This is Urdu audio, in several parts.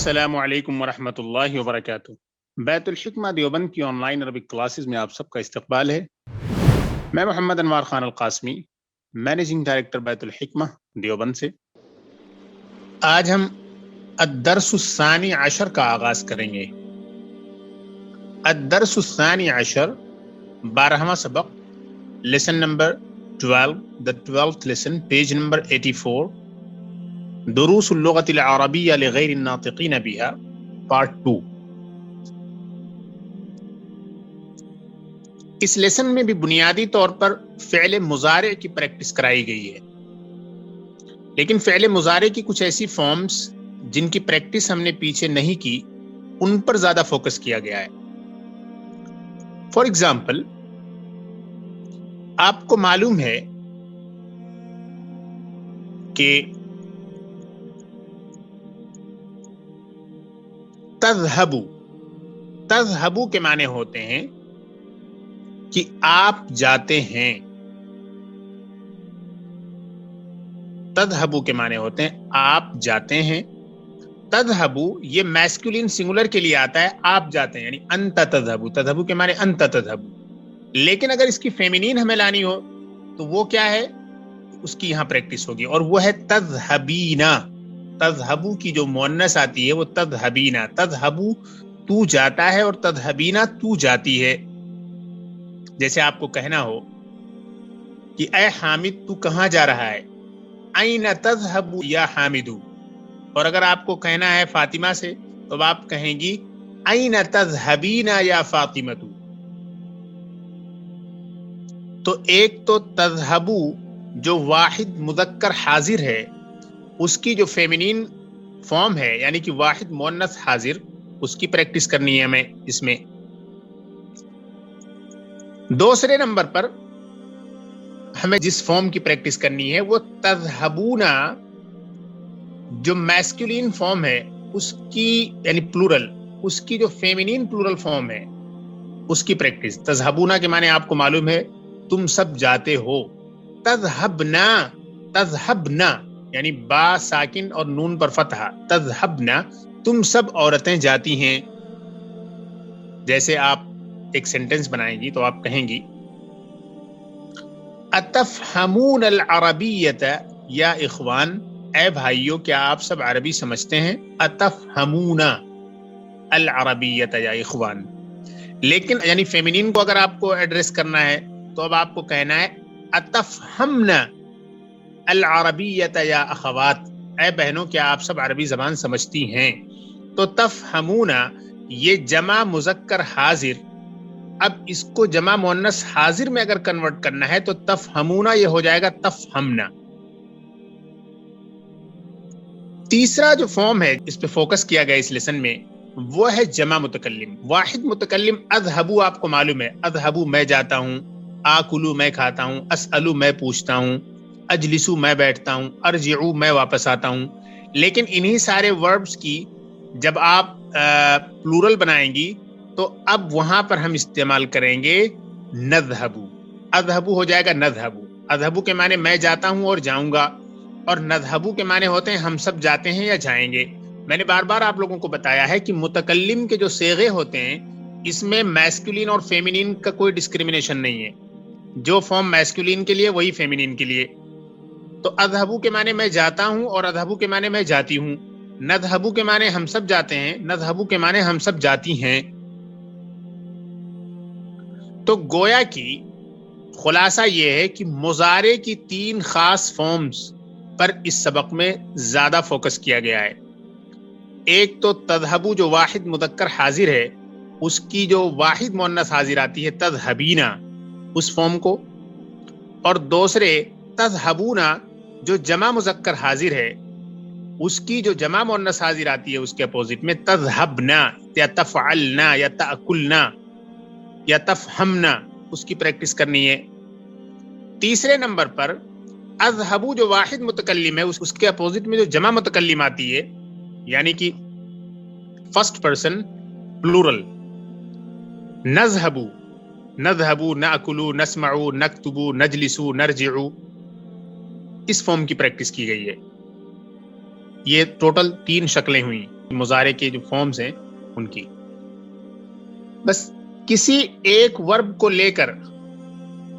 السلام علیکم ورحمۃ اللہ وبرکاتہ۔ بیت الحکمہ دیوبند کی آن لائن عربک کلاسز میں آپ سب کا استقبال ہے۔ میں محمد انوار خان القاسمی، مینیجنگ ڈائریکٹر بیت الحکمہ دیوبند سے۔ آج ہم الدرس الثانی عشر کا آغاز کریں گے۔ الدرس الثانی عشر 12واں سبق، lesson number 12، the 12th lesson، page number 84، دروس اللغة العربية لغير الناطقين بها، پارٹ 2۔ اس لیسن میں بھی بنیادی طور پر فعل مضارع کی پریکٹس کرائی گئی ہے، لیکن فعل مضارع کی کچھ ایسی فارمز جن کی پریکٹس ہم نے پیچھے نہیں کی، ان پر زیادہ فوکس کیا گیا ہے۔ فار ایگزامپل، آپ کو معلوم ہے کہ تذہبو کے معنی ہوتے ہیں کہ آپ جاتے ہیں۔ تذہبو کے معنی ہوتے ہیں آپ جاتے ہیں۔ تذہبو یہ میسکولین سنگولر کے لیے آتا ہے، آپ جاتے ہیں، یعنی انت تذہبو۔ تذہبو کے معنی انت تذہبو، لیکن اگر اس کی فیمینین ہمیں لانی ہو تو وہ کیا ہے، اس کی یہاں پریکٹس ہوگی، اور وہ ہے تذہبینا۔ تذہبو کی جو مؤنث آتی ہے وہ تذہبینا۔ تذہبو تو جاتا ہے، اور تذہبینا تو جاتی ہے۔ جیسے آپ کو کہنا ہو کہ اے حامد تو کہاں جا رہا ہے، این تذہب یا حامد۔ اور اگر آپ کو کہنا ہے فاطمہ سے تو آپ کہیں گی این تذہبین یا فاطمۃ۔ تو ایک تو تذہبو جو واحد مذکر حاضر ہے، اس کی جو فیمینین فارم ہے، یعنی کہ واحد مؤنث حاضر، اس کی پریکٹس کرنی ہے ہمیں اس میں۔ دوسرے نمبر پر ہمیں جس فارم کی پریکٹس کرنی ہے وہ تذہبونا، جو میسکولین فارم ہے اس کی، یعنی پلورل، اس کی جو فیمینین پلورل فارم ہے اس کی پریکٹس۔ تذہبونا کے معنی آپ کو معلوم ہے، تم سب جاتے ہو۔ تذہبنا، تذہبنا یعنی با ساکن اور نون پر فتح، تذہبنا تم سب عورتیں جاتی ہیں۔ جیسے آپ ایک سینٹنس بنائیں گی تو آپ کہیں گی اتفہمون العربیۃ یا اخوان، اے بھائیو کیا آپ سب عربی سمجھتے ہیں؟ اتفہمون العربیۃ یا اخوان۔ لیکن یعنی فیمینین کو اگر آپ کو ایڈریس کرنا ہے تو اب آپ کو کہنا ہے اتفہمن العربیۃ یا اخوات، اے بہنوں کیا آپ سب عربی زبان سمجھتی ہیں؟ تو تفہمون یہ جمع مذکر حاضر، اب اس کو جمع مؤنث حاضر میں اگر کنورٹ کرنا ہے تو تفہمون یہ ہو جائے گا تفہمنا۔ تیسرا جو فارم ہے اس پہ فوکس کیا گیا اس لیسن میں، وہ ہے جمع متکلم۔ واحد متکلم اذہبو آپ کو معلوم ہے، اذہبو میں جاتا ہوں، آکلو میں کھاتا ہوں، اسألو میں پوچھتا ہوں، اجلسو میں بیٹھتا ہوں، ارجعو میں واپس آتا ہوں۔ لیکن انہی سارے وربز کی جب آپ پلورل بنائیں گی تو اب وہاں پر ہم استعمال کریں گے نذہبو۔ اذہبو ہو جائے گا نذہبو۔ اذہبو کے معنی میں جاتا ہوں اور جاؤں گا، اور نذہبو کے معنی ہوتے ہیں ہم سب جاتے ہیں یا جائیں گے۔ میں نے بار بار آپ لوگوں کو بتایا ہے کہ متکلم کے جو صیغے ہوتے ہیں اس میں میسکولین اور فیمینین کا کوئی ڈسکریمنیشن نہیں ہے، جو فارم میسکولین کے لیے وہی فیمینین کے لیے۔ تو اذہبو کے معنی میں جاتا ہوں، اور اذہبو کے معنی میں جاتی ہوں۔ نذہبو کے معنی ہم سب جاتے ہیں، نذہبو کے معنی ہم سب جاتی ہیں۔ تو گویا کی خلاصہ یہ ہے کہ مضارع کی 3 خاص فارمز پر اس سبق میں زیادہ فوکس کیا گیا ہے۔ ایک تو تذہبو جو واحد مذکر حاضر ہے، اس کی جو واحد مؤنث حاضر آتی ہے تذہبینا، اس فارم کو، اور دوسرے تذہبونا جو جمع مذکر حاضر ہے، اس کی جو جمع مؤنث حاضر آتی ہے اس کے اپوزٹ میں تذہبنا یا تفعلنا یا تأکلنا یا تفہمنا، اس کی پریکٹس کرنی ہے۔ تیسرے نمبر پر اذہبو جو واحد متکلم ہے، اس کے اپوزٹ میں جو جمع متکلم آتی ہے، یعنی کہ فرسٹ پرسن پلورل، نذہبو، نذہبو، نأکلو، نسمعو، نکتبو، نجلسو، نرجعو، اس فارم کی پریکٹس کی گئی ہے۔ یہ ٹوٹل 3 شکلیں ہوئیں۔ مضارع کے جو فارمز ہیں ان کی. بس کسی ایک ورب کو لے کر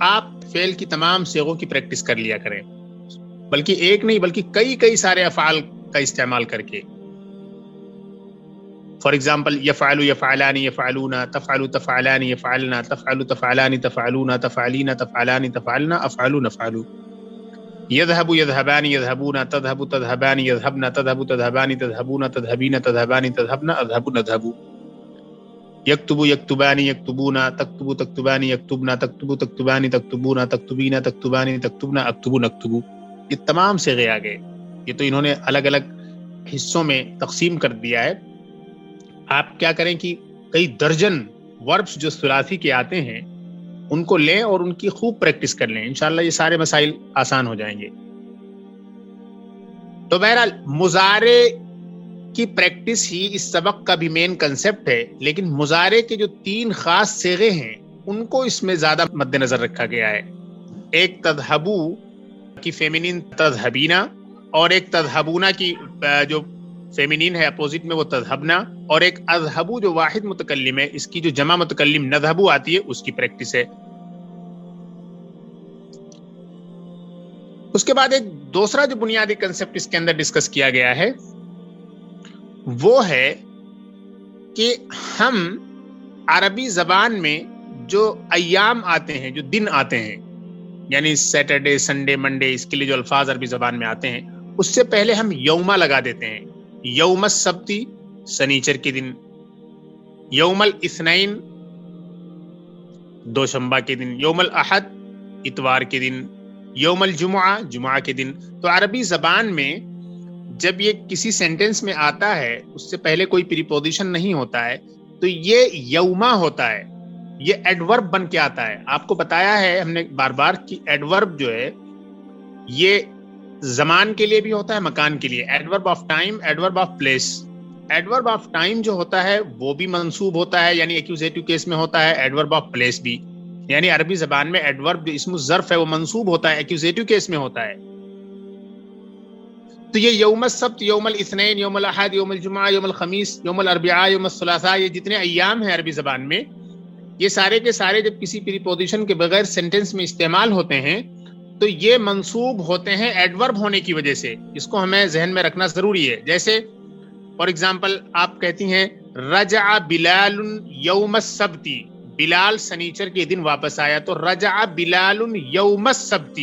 آپ فعل کی تمام صیغوں کی پریکٹس کر لیا کریں، بلکہ ایک نہیں بلکہ کئی سارے افعال کا استعمال کر کے. فار ایگزامپل یفعل یفعلان یفعلون، تفعل تفعلان یفعلنا، تفعل تفعلان تفعلون، تفعلین تفعلان تفعلنا، افعل نفعل. یذهب یذهبان یذهبون، تذهب تذهبان یذهبن، تذهب تذهبان تذهبون، تذهبین تذهبان تذهبن، اذهب نذهب. یکتب یکتبان یکتبون، تکتب تکتبان یکتبن، تکتب تکتبان تکتبون، تکتبین تکتبان تکتبن، اکتب نکتب. یہ تمام صیغے آ گئے. یہ تو انہوں نے الگ الگ حصوں میں تقسیم کر دیا ہے. آپ کیا کریں کہ کئی درجن وربس جو ثلاثی کے آتے ہیں ان کو لیں اور ان کی خوب پریکٹس کر لیں. انشاءاللہ یہ سارے مسائل آسان ہو جائیں گے. تو بہرحال مضارع کی پریکٹس ہی اس سبق کا بھی مین کنسپٹ ہے، لیکن مضارع کے جو 3 خاص صیغے ہیں ان کو اس میں زیادہ مد نظر رکھا گیا ہے. ایک تذہبو کی فیمینین تذہبینا، اور ایک تذہبونا کی جو فیمینین ہے اپوزٹ میں وہ تذہبنا، اور ایک اذہبو جو واحد متکلم ہے اس کی جو جمع متکلم نذہبو آتی ہے اس کی پریکٹس ہے. اس کے بعد ایک دوسرا جو بنیادی کنسپٹ اس کے اندر ڈسکس کیا گیا ہے وہ ہے کہ ہم عربی زبان میں جو ایام آتے ہیں، جو دن آتے ہیں، یعنی سیٹرڈے سنڈے منڈے، اس کے لیے جو الفاظ عربی زبان میں آتے ہیں اس سے پہلے ہم یومہ لگا دیتے ہیں. یوم السبتی سنیچر کے دن، یوم الاثنین دوشنبہ کے دن، یوم الاحد اتوار کے دن، یوم الجمعہ جمعہ کے دن. تو عربی زبان میں جب یہ کسی سینٹنس میں آتا ہے اس سے پہلے کوئی پریپوزیشن نہیں ہوتا ہے تو یہ یومہ ہوتا ہے، یہ ایڈورب بن کے آتا ہے. آپ کو بتایا ہے ہم نے بار بار کہ ایڈورب جو ہے یہ زمان کے لیے بھی ہوتا ہے، مکان کے لیے. Adverb of time, adverb of place. Adverb of time جو ہوتا ہے وہ بھی منصوب ہوتا ہے، یعنی ایکوزیٹو کیس میں ہوتا ہے. ایڈورب آف پلیس بھی، یعنی عربی زبان میں ایڈورب جو اسم الظرف ہے وہ منصوب ہوتا ہے، ایکوزیٹو کیس میں ہوتا ہے. تو یہ یوم السبت، یوم الاثنین، یوم الاحد، یوم الجمعہ، یوم الخمیس، یوم الاربعاء، یوم الثلاثاء، یہ جتنے ایام ہیں عربی زبان میں یہ سارے کے سارے جب کسی پریپوزیشن کے بغیر سینٹنس میں استعمال ہوتے ہیں تو یہ منصوب ہوتے ہیں ایڈورب ہونے کی وجہ سے. اس کو ہمیں ذہن میں رکھنا ضروری ہے. جیسے فار ایگزامپل آپ کہتی ہیں رجع بلال یوم السبت، بلال سنیچر کے دن واپس آیا، تو رجع بلال یوم السبت.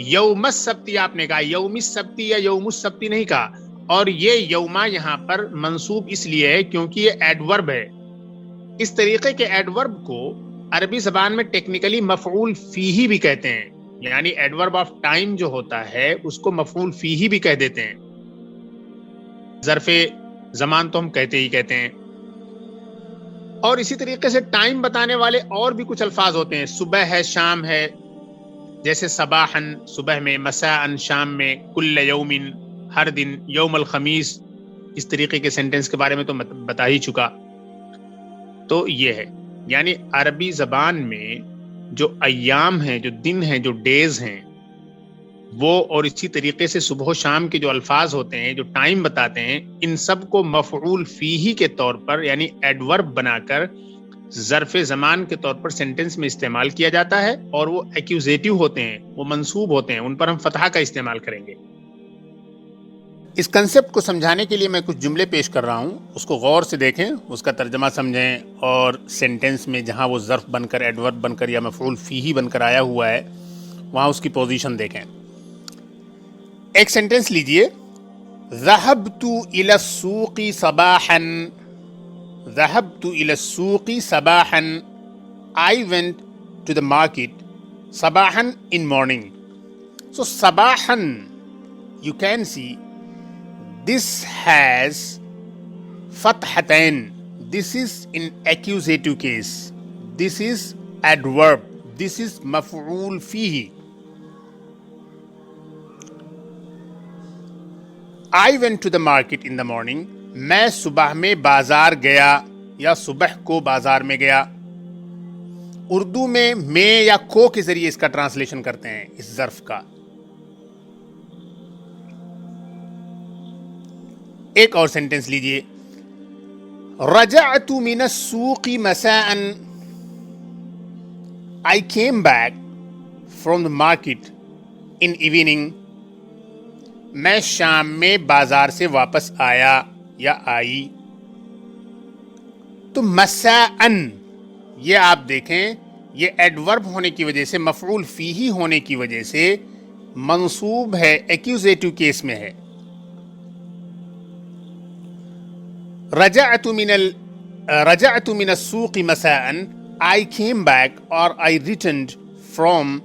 یوم السبت آپ نے کہا، یوم السبت یا یوم السبت نہیں کہا. اور یہ یوما یہاں پر منصوب اس لیے ہے کیونکہ یہ ایڈورب ہے. اس طریقے کے ایڈورب کو عربی زبان میں ٹیکنیکلی مفعول فیہ بھی کہتے ہیں، یعنی ایڈورب آف ٹائم جو ہوتا ہے اس کو مفعول فیہ بھی کہہ دیتے ہیں. ظرف زمان تو ہم کہتے ہی کہتے ہیں. اور اسی طریقے سے ٹائم بتانے والے اور بھی کچھ الفاظ ہوتے ہیں. صبح ہے، شام ہے، جیسے صباحن صبح میں، مساءن شام میں، کل یومن ہر دن، یوم الخمیس. اس طریقے کے سینٹنس کے بارے میں تو بتا ہی چکا. تو یہ ہے، یعنی عربی زبان میں جو ایام ہیں، جو دن ہیں، جو ڈیز ہیں وہ، اور اسی طریقے سے صبح و شام کے جو الفاظ ہوتے ہیں جو ٹائم بتاتے ہیں، ان سب کو مفعول فیہ کے طور پر یعنی ایڈورب بنا کر ظرف زمان کے طور پر سینٹنس میں استعمال کیا جاتا ہے. اور وہ ایکوزیٹو ہوتے ہیں، وہ منصوب ہوتے ہیں، ان پر ہم فتحہ کا استعمال کریں گے. اس کنسپٹ کو سمجھانے کے لیے میں کچھ جملے پیش کر رہا ہوں، اس کو غور سے دیکھیں، اس کا ترجمہ سمجھیں، اور سینٹنس میں جہاں وہ ظرف بن کر، ایڈورب بن کر یا مفعول فیہ بن کر آیا ہوا ہے وہاں اس کی پوزیشن دیکھیں. ایک سینٹنس لیجئے، ذهبت الى السوق صباحا. ذهبت الى السوق صباحا. I went to the market صباحا in morning. So صباحا, you can see this has fathatain. This is in accusative case. This is adverb. This is maf'ul fihi. I went to the market in the morning. میں صبح میں بازار گیا یا صبح کو بازار میں گیا. اردو میں یا کو کے ذریعے اس کا ٹرانسلیشن کرتے ہیں اس ظرف کا. ایک اور سینٹنس لیجئے. رجعت من السوق مساء. I came back from the market in evening. میں شام میں بازار سے واپس آیا یا آئی. تو مساءً یہ آپ دیکھیں یہ ایڈورب ہونے کی وجہ سے مفعول فیہ ہونے کی وجہ سے منصوب ہے, ایکوزیٹو کیس میں ہے. رجعت من السوق مساءً, I came back or I returned from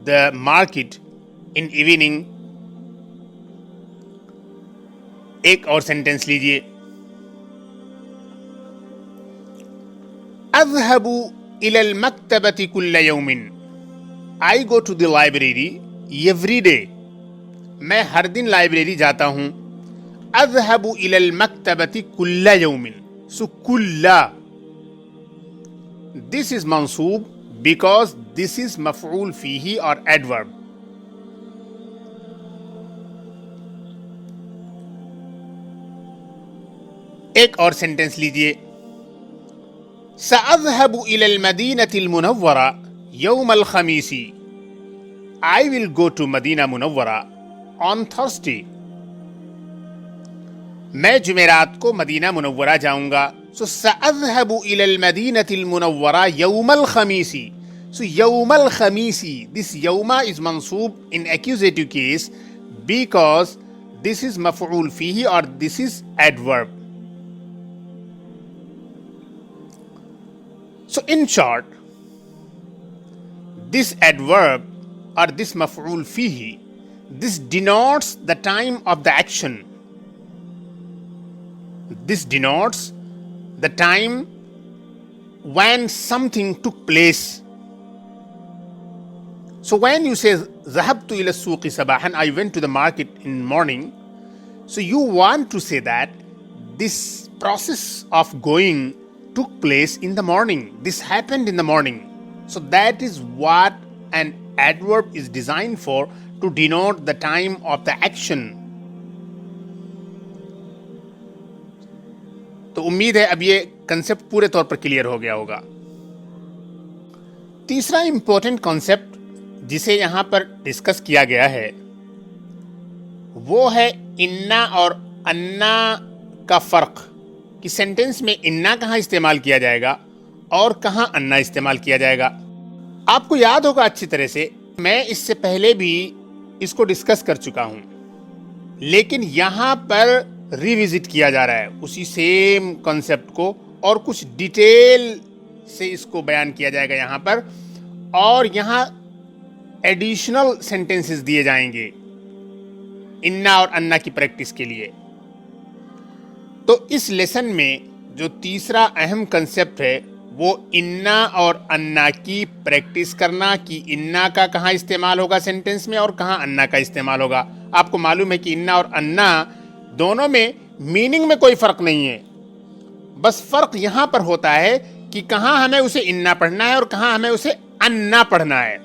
the market in evening. ایک اور سینٹنس لیجئے. اذهب الى المکتبة كل يوم. I go to the library every day. میں ہر دن لائبریری جاتا ہوں. اذهب الى المکتبة كل يوم. So كل this is منصوب because this is مفعول فیہ اور adverb. ایک اور سینٹنس لیجئے. سأذهب إلى المدينة المنورة يوم الخميس. I will go to مدینہ منورہ on Thursday. میں جمعرات کو مدینہ منورہ جاؤں گا. So سأذهب إلى المدينة المنورة يوم الخميس. So يوم الخميس, this يوم is منصوب in accusative case because this is مفعول فیہ or this is adverb. So in short, this adverb or this maf'ul fihi, this denotes the time of the action. This denotes the time when something took place. So when you say ذهبت إلى السوق صباحا, I went to the market in morning, so you want to say that this process of going took place in the morning. This happened in the morning. So that is what an adverb is designed for, to denote the time of the action. تو امید ہے اب یہ کنسپٹ پورے طور پر کلیئر ہو گیا ہوگا. تیسرا امپورٹنٹ کانسیپٹ جسے یہاں پر ڈسکس کیا گیا ہے وہ ہے انا اور انا کا فرق, کہ سینٹنس میں انا کہاں استعمال کیا جائے گا اور کہاں انا استعمال کیا جائے گا. آپ کو یاد ہوگا اچھی طرح سے, میں اس سے پہلے بھی اس کو ڈسکس کر چکا ہوں, لیکن یہاں پر ریوزٹ کیا جا رہا ہے اسی سیم کنسپٹ کو, اور کچھ ڈیٹیل سے اس کو بیان کیا جائے گا یہاں پر, اور یہاں ایڈیشنل سینٹنسز دیے جائیں گے انا اور انا کی پریکٹس کے لیے. تو اس لیسن میں جو تیسرا اہم کنسپٹ ہے وہ انا اور انا کی پریکٹس کرنا, کہ انا کا کہاں استعمال ہوگا سینٹنس میں اور کہاں انا کا استعمال ہوگا. آپ کو معلوم ہے کہ انا اور انا دونوں میں میننگ میں کوئی فرق نہیں ہے, بس فرق یہاں پر ہوتا ہے کہ کہاں ہمیں اسے انا پڑھنا ہے اور کہاں ہمیں اسے انا پڑھنا ہے.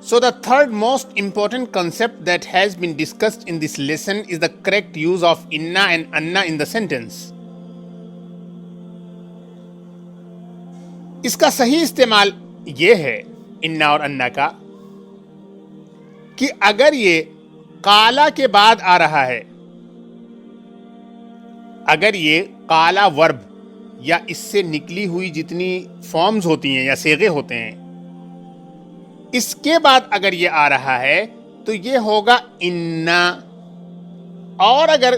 So the third most important concept that has been discussed in this lesson is the correct use of inna and anna in the sentence. اس کا صحیح استعمال یہ ہے اننا اور انا کا کہ اگر یہ قالا کے بعد آ رہا ہے, اگر یہ قالا ورب یا اس سے نکلی ہوئی جتنی فارمز ہوتی ہیں یا صیغے ہوتے ہیں اس کے بعد اگر یہ آ رہا ہے تو یہ ہوگا انا, اور اگر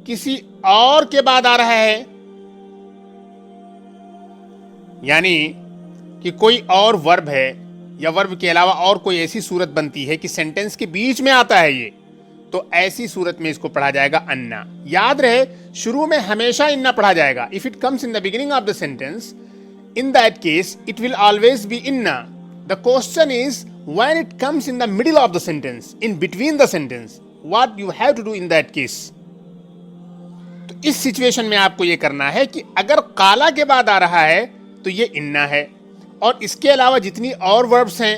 کسی اور کے بعد آ رہا ہے یعنی کہ کوئی اور ورب ہے یا ورب کے علاوہ اور کوئی ایسی صورت بنتی ہے کہ سینٹنس کے بیچ میں آتا ہے یہ, تو ایسی صورت میں اس کو پڑھا جائے گا انا. یاد رہے شروع میں ہمیشہ انا پڑھا جائے گا. If it comes in the beginning of the sentence, in that case it will always be inna. The question is when it comes in the middle of the sentence, in between the sentence, what you have to do in that case. تو اس سچویشن میں آپ کو یہ کرنا ہے کہ اگر قالا کے بعد آ رہا ہے تو یہ انا ہے, اور اس کے علاوہ جتنی اور وربس ہیں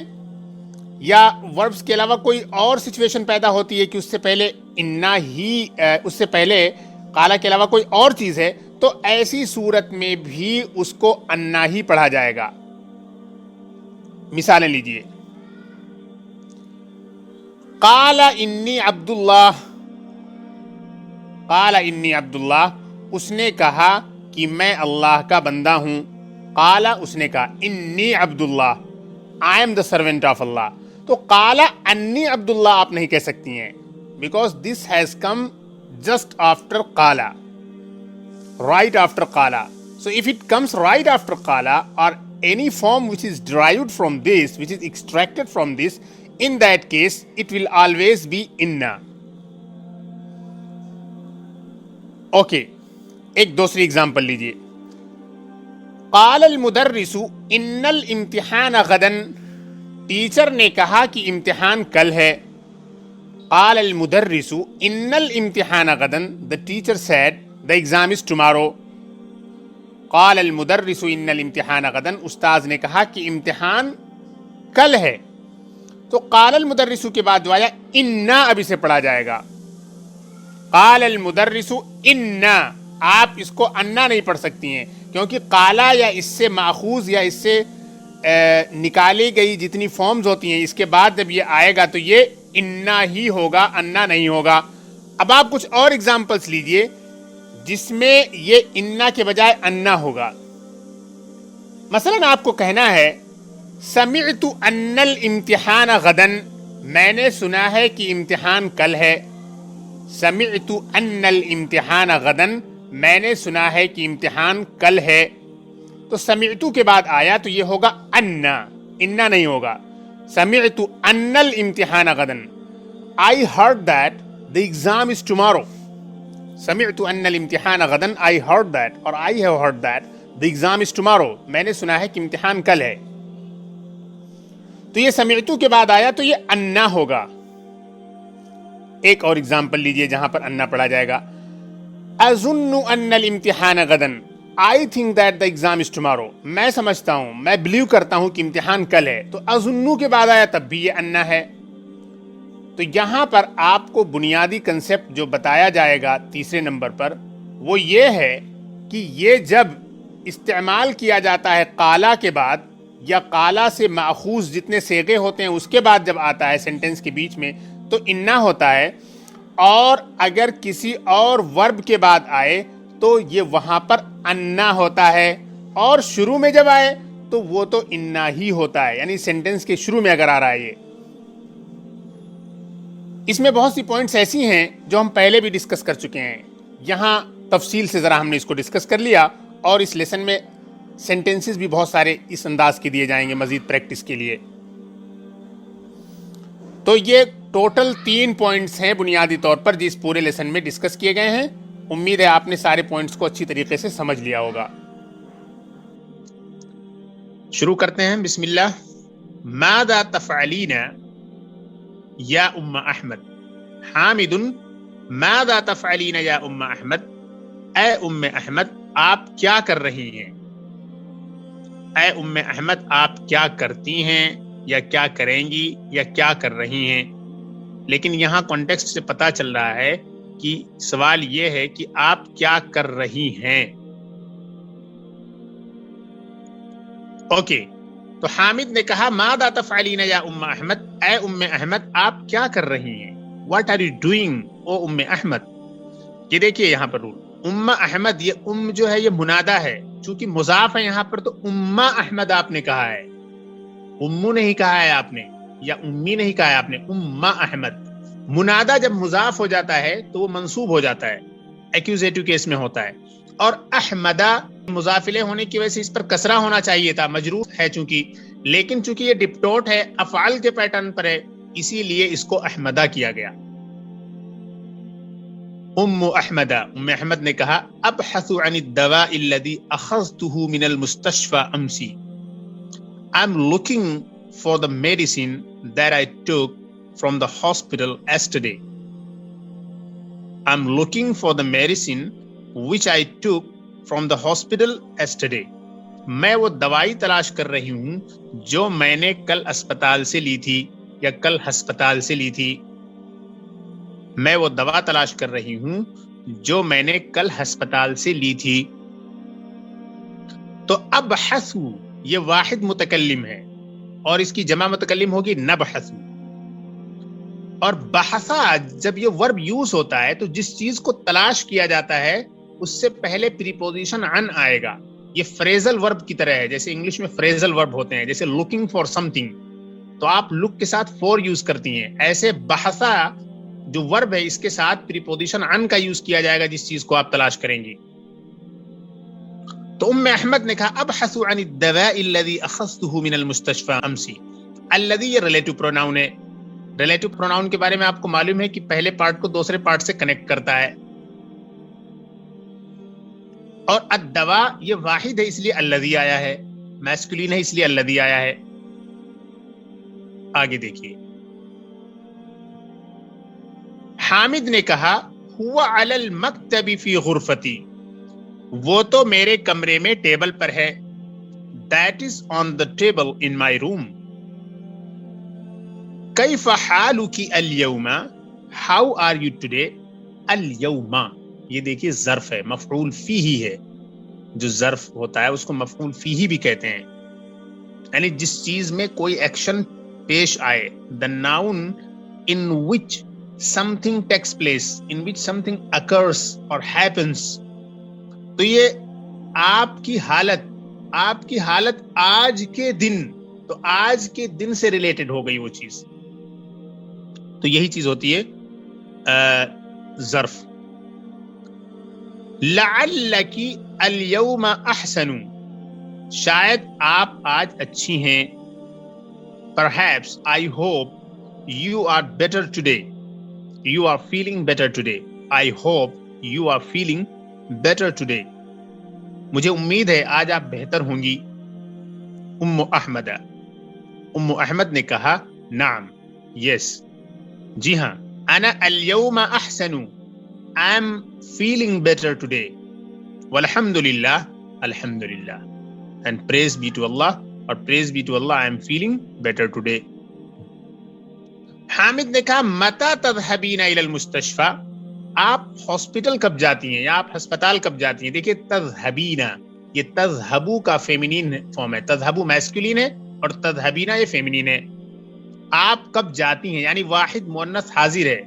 یا وربس کے علاوہ کوئی اور سچویشن پیدا ہوتی ہے کہ اس سے پہلے انا ہی اس سے پہلے قالا کے علاوہ کوئی اور چیز ہے، تو ایسی صورت میں بھی اس کو انا ہی پڑھا جائے گا. مثالیں لیجئے. قال انی عبداللہ، قال انی عبداللہ، اس نے کہا کہ میں اللہ کا بندہ ہوں. قال اس نے کہا انی عبداللہ، I am the servant of Allah. تو قال انی عبداللہ آپ نہیں کہہ سکتی ہیں because this has come just after قالا، right after قالا. So if it comes right after قالا or any form which is derived from this, which is extracted from this, in that case it will always be inna. Okay, ایک دوسری اگزامپل لیجئے. قال المدرس ان الامتحان غدا، ٹیچر نے کہا کہ امتحان کل ہے. قال المدرس ان الامتحان غدا، the teacher said the exam is tomorrow. قال المدرس ان الامتحان غدا، استاذ نے کہا کہ امتحان کل ہے. تو قال المدرس کے بعد جو آیا انا، اب اسے پڑھا جائے گا. قال المدرس انا، آپ اس کو انا نہیں پڑھ سکتی ہیں کیونکہ قالا یا اس سے ماخوذ یا اس سے نکالی گئی جتنی فارمز ہوتی ہیں، اس کے بعد جب یہ آئے گا تو یہ انا ہی ہوگا، انا نہیں ہوگا. اب آپ کچھ اور ایگزامپلس لیجئے جس میں یہ انا کے بجائے انا ہوگا. مثلا آپ کو کہنا ہے سمعت ان الامتحان غدا، میں نے سنا ہے کہ امتحان کل ہے. سمعت ان الامتحان غدا، میں نے سنا ہے کہ امتحان کل ہے. تو سمعتو کے بعد آیا تو یہ ہوگا انا، انا نہیں ہوگا. سمعت ان الامتحان غدا، I heard that the exam is tomorrow. سمعت ان الامتحان غدا، I heard that or I have heard that the exam is tomorrow. میں نے سنا ہے کہ امتحان کل ہے. تو یہ سمعتو کے بعد آیا تو یہ انا ہوگا. ایک اور اگزامپل لیجئے جہاں پر انا پڑھا جائے گا. اظن ان الامتحان غدا، I think that the exam is tomorrow. میں سمجھتا ہوں، میں بلیو کرتا ہوں کہ امتحان کل ہے. تو اظنو کے بعد آیا تب بھی یہ انا ہے. تو یہاں پر آپ کو بنیادی کنسپٹ جو بتایا جائے گا تیسرے نمبر پر وہ یہ ہے کہ یہ جب استعمال کیا جاتا ہے قالا کے بعد یا قالا سے ماخوذ جتنے صیغے ہوتے ہیں اس کے بعد جب آتا ہے سینٹنس کے بیچ میں تو انا ہوتا ہے، اور اگر کسی اور ورب کے بعد آئے تو یہ وہاں پر انا ہوتا ہے، اور شروع میں جب آئے تو وہ تو انا ہی ہوتا ہے، یعنی سینٹنس کے شروع میں اگر آ رہا ہے یہ. اس میں بہت سی پوائنٹس ایسی ہیں جو ہم پہلے بھی ڈسکس کر چکے ہیں، یہاں تفصیل سے ذرا ہم نے اس کو ڈسکس کر لیا، اور اس لیسن میں سینٹنسز بھی بہت سارے اس انداز کے دیے جائیں گے مزید پریکٹس کے لیے. تو یہ ٹوٹل 3 پوائنٹس ہیں بنیادی طور پر جس پورے لیسن میں ڈسکس کیے گئے ہیں. امید ہے آپ نے سارے پوائنٹس کو اچھی طریقے سے سمجھ لیا ہوگا. شروع کرتے ہیں. بسم اللہ. ماذا تفعلین یا ام احمد؟ حامد ماذا تفعلین یا ام احمد؟ اے ام احمد آپ کیا کر رہی ہیں؟ اے ام احمد آپ کیا کرتی ہیں یا کیا کریں گی یا کیا کر رہی ہیں؟ لیکن یہاں کانٹیکسٹ سے پتہ چل رہا ہے کہ سوال یہ ہے کہ آپ کیا کر رہی ہیں. اوکے، تو حامد نے کہا ماذا تفعلین یا ام احمد، اے ام احمد آپ کیا کر رہی ہیں؟ واٹ آر یو ڈوئنگ او ام احمد؟ یہ دیکھیے یہاں پر رول ام احمد، یہ ام جو ہے یہ منادا ہے، چونکہ مضاف ہے یہاں پر تو اما احمد آپ نے کہا ہے، امو نہیں کہا ہے آپ نے، یا امی نہیں کہا ہے آپ نے، اما احمد. منادا جب مضاف ہو جاتا ہے تو وہ منصوب ہو جاتا ہے، ایکوزیٹو کیس میں ہوتا ہے. اور احمدہ مضاف الیہ ہونے کی وجہ سے اس پر کسرہ ہونا چاہیے تھا، مجرور ہے چونکہ، لیکن چونکہ یہ ڈپٹوٹ ہے افعال کے پیٹرن پر ہے اسی لیے اس کو احمدہ کیا گیا. ام احمدہ، ام احمد نے کہا ابحث عن الدواء الذي اخذته من المستشفى امسی. I'm looking for the medicine that I took from the hospital yesterday. I'm looking for the medicine which I took from the hospital yesterday. میں وہ دوائی تلاش کر رہی ہوں جو میں نے کل اسپتال سے لی تھی. یا کل ہسپتال سے لی تھی. میں وہ دوا تلاش کر رہی ہوں جو میں نے کل ہسپتال سے لی تھی. تو ابحثو یہ واحد متکلم ہے اور اس کی جمع متکلم ہوگی نبحثو. اور بحثا جب یہ ورب یوز ہوتا ہے تو جس چیز کو تلاش کیا جاتا ہے اس سے پہلے پریپوزیشن ان آئے گا. یہ فریزل ورب کی طرح ہے، جیسے انگلش میں فریزل ورب ہوتے ہیں، جیسے لوکنگ فار سم تھنگ تو آپ لک کے ساتھ فور یوز کرتی ہیں، ایسے بحثا جو ورب ہے اس کے ساتھ پریپوزیشن ان کا یوز کیا جائے گا جس چیز کو آپ تلاش کریں گی. تو احمد نے کہا ابحث عن الدواء الذي اخذته من المستشفى امس. الذي یہ ریلیٹو پروناؤن ہے. ریلیٹو پروناؤن کے بارے میں آپ کو معلوم ہے کہ پہلے پارٹ کو دوسرے پارٹ سے کنیکٹ کرتا ہے. اور الدواء یہ واحد ہے اس لیے الذي آیا ہے، میسکولین ہے اس لیے الذي آیا ہے. آگے دیکھیے، حامد نے کہا هو على المكتب في غرفتي، وہ تو میرے کمرے میں ٹیبل پر ہے. That is on the table in my room. کیف حالک اليوم، how are you today. اليوم یہ دیکھیے ظرف ہے، مفعول فیہ ہے. جو ظرف ہوتا ہے اس کو مفعول فیہ بھی کہتے ہیں، یعنی جس چیز میں کوئی ایکشن پیش آئے. The noun in which something takes place, in which something occurs or happens. تو یہ آپ کی حالت آج کے دن، تو آج کے دن سے ریلیٹڈ ہو گئی وہ چیز. تو یہی چیز ہوتی ہے ظرف. لعلک اليوم احسن، شاید آپ آج اچھی ہیں. Perhaps I hope you are better today. You are feeling better today. I hope you are feeling better today. مجھے امید ہے آج آپ بہتر ہوں گی. ام احمد نے کہا نعم، yes، جی ہاں. انا اليوم احسن، I am feeling better today. والحمد للہ، الحمد للہ، and praise be to Allah، اور praise be to Allah I am feeling better today. Hamid نے کہا متى تذهبين الى المستشفى، آپ ہاسپٹل کب جاتی ہیں یا آپ ہسپتال کب جاتی ہیں. دیکھیے تذهبین یہ تذهبو کا فیمینین فارم ہے، تذهبو میسکولین ہے اور تذهبین یہ فیمینین ہے. آپ کب جاتی ہیں یعنی واحد مؤنث حاضر ہے،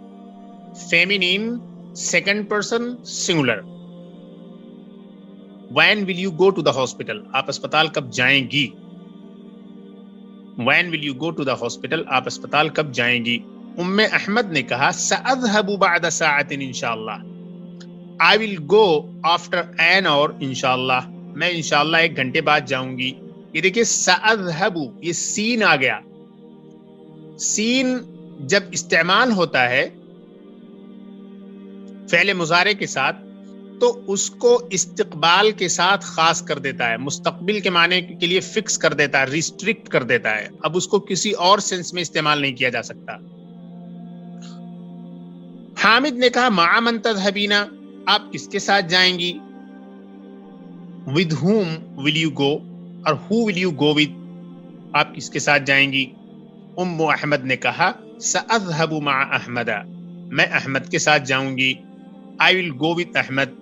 feminine second person singular. When will you go to the hospital، آپ اسپتال کب جائیں گی. When will you go to the hospital، آپ اسپتال کب جائیں گی. احمد نے کہا سأذهب بعد ساعة انشاءاللہ، I will go after an hour انشاءاللہ، میں انشاءاللہ 1 گھنٹے بعد جاؤں گی. یہ دیکھیے سأذهب یہ سین آ گیا. سین جب استعمال ہوتا ہے فعل مضارع کے ساتھ تو اس کو استقبال کے ساتھ خاص کر دیتا ہے، مستقبل کے معنی کے لیے فکس کر دیتا ہے، ریسٹرکٹ کر دیتا ہے. اب اس کو کسی اور سینس میں استعمال نہیں کیا جا سکتا. حامد نے کہا مع من تذهبین، آپ کس کے ساتھ جائیں گی. with whom will you go، اور who will you go with، آپ کس کے ساتھ جائیں گی. احمد نے کہا سأذهب مع احمد، میں احمد کے ساتھ جاؤں گی. I will go with Ahmad.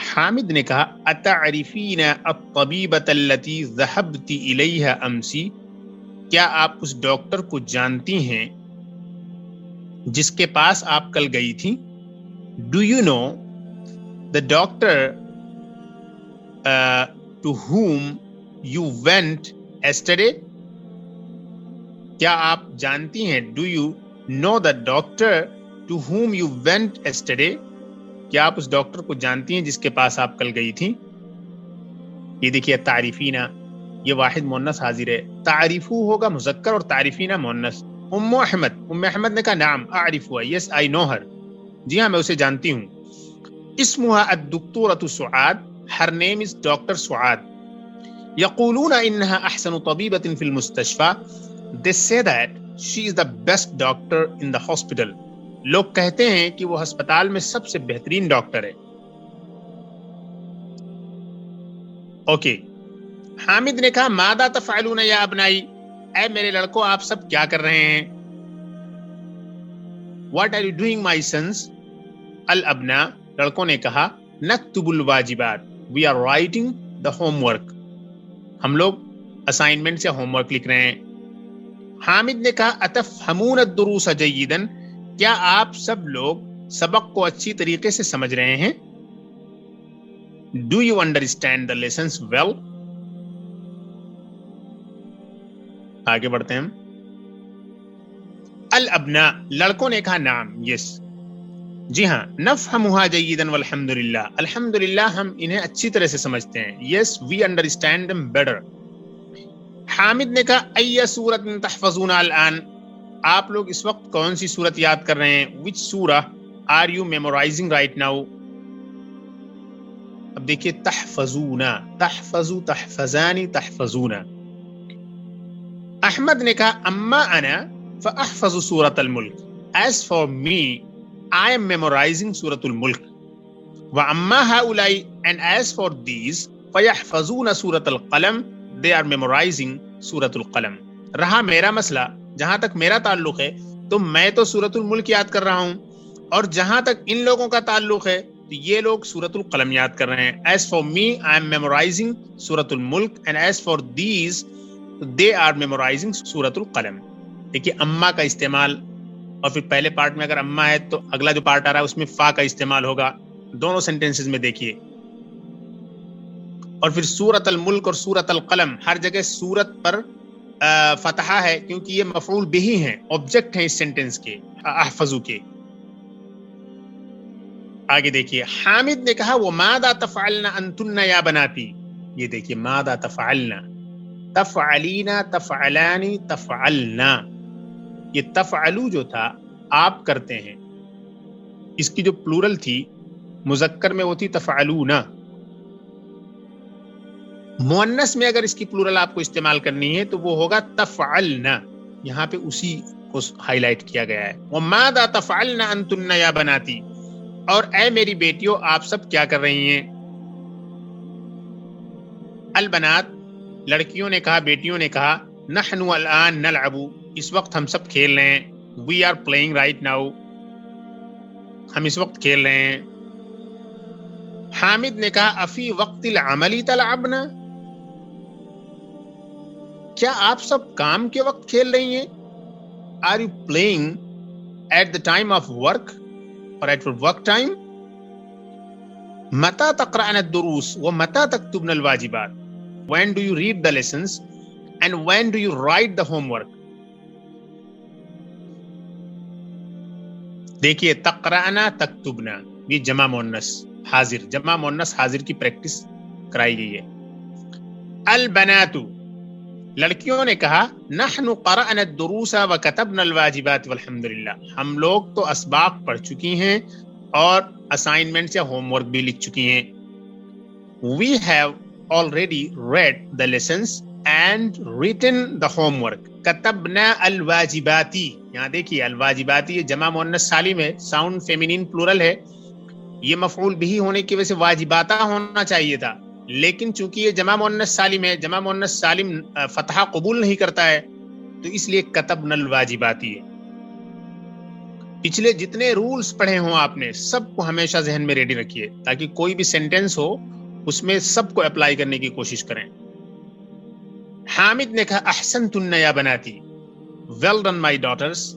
Hamid نے کہا اتعرفین الطبیبۃ التي ذهبت الیها امس، کیا آپ اس ڈاکٹر کو جانتی ہیں جس کے پاس آپ کل گئی تھی. Do you know the doctor to whom you went yesterday، کیا آپ جانتی ہیں. Do you know the doctor to whom you went yesterday، کیا آپ اس ڈاکٹر کو جانتی ہیں جس کے پاس آپ کل گئی تھی. یہ دیکھیے تعریفینہ یہ واحد مؤنث حاضر ہے، تعریفو ہوگا مذکر اور تعریفینہ مؤنث. احمد نے کہا نعم اعرفها، yes I know her، جی ہاں میں اسے جانتی ہوں. اسمها الدکتورة سعاد، her name is Dr. سعاد. يقولون انها احسن طبيبة في المستشفى، they say that she is the best doctor in the hospital. لوگ کہتے ہیں کہ وہ ہسپتال میں سب سے بہترین ڈاکٹر ہے. اوکے. حامد نے کہا ماذا تفعلون یا ابنائی، اے میرے لڑکوں آپ سب کیا کر رہے ہیں. What are you doing my sons? الابنا لڑکوں نے کہا نکتب الواجبات we are writing the homework ہم لوگ اسائنمنٹ سے ہوم ورک لکھ رہے ہیں. حامد نے کہا اتفہمون الدروس جیدا کیا آپ سب لوگ سبق کو اچھی طریقے سے سمجھ رہے ہیں. Do you understand the lessons well? آگے بڑھتے ہیں. الابنا لڑکوں نے کہا نعم یس جی ہاں. نفہمھا جیدا والحمدللہ الحمدللہ ہم انہیں اچھی طرح سے سمجھتے ہیں. Yes we understand them better. Hamid نے کہا ای سورۃ تحفظون الان آپ لوگ اس وقت کون سی سورت یاد کر رہے ہیں. which سورہ are you memorizing right now. اب دیکھیے تحفظون تحفظو تحفظانی تحفظون. احمد نے کہا اما انا فاحفظ سورۃ الملک as for me I am memorizing سورۃ الملک. واما هؤلاء and as for these فيحفظون سورۃ القلم they are memorizing سورۃ القلم. رہا میرا مسئلہ جہاں تک میرا تعلق ہے تو میں تو سورۃ الملک یاد کر رہا ہوں اور جہاں تک ان لوگوں کا تعلق ہے تو یہ لوگ سورۃ القلم یاد کر رہے ہیں. as for me I am memorizing سورۃ الملک and as for these they are memorizing سورۃ القلم. دیکھیے اما کا استعمال اور پھر پہلے پارٹ میں اگر اما ہے تو اگلا جو پارٹ آ رہا ہے اس میں فا کا استعمال ہوگا دونوں سینٹینسز میں دیکھیے. اور پھر سورۃ الملک اور سورۃ القلم ہر جگہ سورت پر فتحہ ہے کیونکہ یہ مفعول بہ ہیں آبجیکٹ ہیں اس سینٹینس کے احفظو کے. آگے دیکھیے حامد نے کہا وماذا تفعلن انتن یا بناتی. یہ دیکھیے ماذا تفعلن تفعلینا تفعلانی تفعلنا یہ تفعلو جو تھا آپ کرتے ہیں اس کی جو پلورل تھی مذکر میں وہ تھی تفعلونا. مؤنث میں اگر اس کی پلورل آپ کو استعمال کرنی ہے تو وہ ہوگا تفعلنا. یہاں پہ اسی کو ہائی لائٹ کیا گیا ہے. وماذا تفعلن انتن یا بناتی اور اے میری بیٹیوں آپ سب کیا کر رہی ہیں. البنات لڑکیوں نے کہا بیٹیوں نے کہا نحن الان نلعب اس وقت ہم سب کھیل رہے ہیں. we are playing right now ہم اس وقت کھیل رہے ہیں. حامد نے کہا افی وقت العمل تلعبنا کیا آپ سب کام کے وقت کھیل رہی ہیں. are you playing at the time of work or at your work time. متى تقرأن الدروس ومتى تكتبن الواجبات when do you read the lessons and when do you write the homework. دیکھیے تقرأنا تکتبنا یہ جمع مؤنث حاضر جمع مؤنث حاضر کی پریکٹس کرائی گئی ہے. البنات لڑکیوں نے کہا نحن قرأنا الدروس وكتبنا الواجبات والحمدللہ ہم لوگ تو اسباق پڑھ چکی ہیں اور اسائنمنٹ یا ہوم ورک بھی لکھ چکی ہیں. we have already read the lessons and written the homework. كتبنا الواجباتی یہاں دیکھیے الواجباتی یہ جمع مؤنث سالم ہے ساؤنڈ فیمینین پلورل ہے. یہ مفعول بھی ہونے کی وجہ سے واجباتا ہونا چاہیے تھا لیکن چونکہ یہ جمع مؤنث سالم ہے جمع مؤنث سالم فتحہ قبول نہیں کرتا ہے تو اس لیے کتبنا الواجباتی ہے. پچھلے جتنے رولز پڑھے ہوں آپ نے سب کو ہمیشہ ذہن میں ریڈی رکھیے تاکہ کوئی بھی سینٹینس ہو اس میں سب کو اپلائی کرنے کی کوشش کریں. حامد نے کہا احسنتن یا بناتی ویل ڈن مائی ڈاٹرز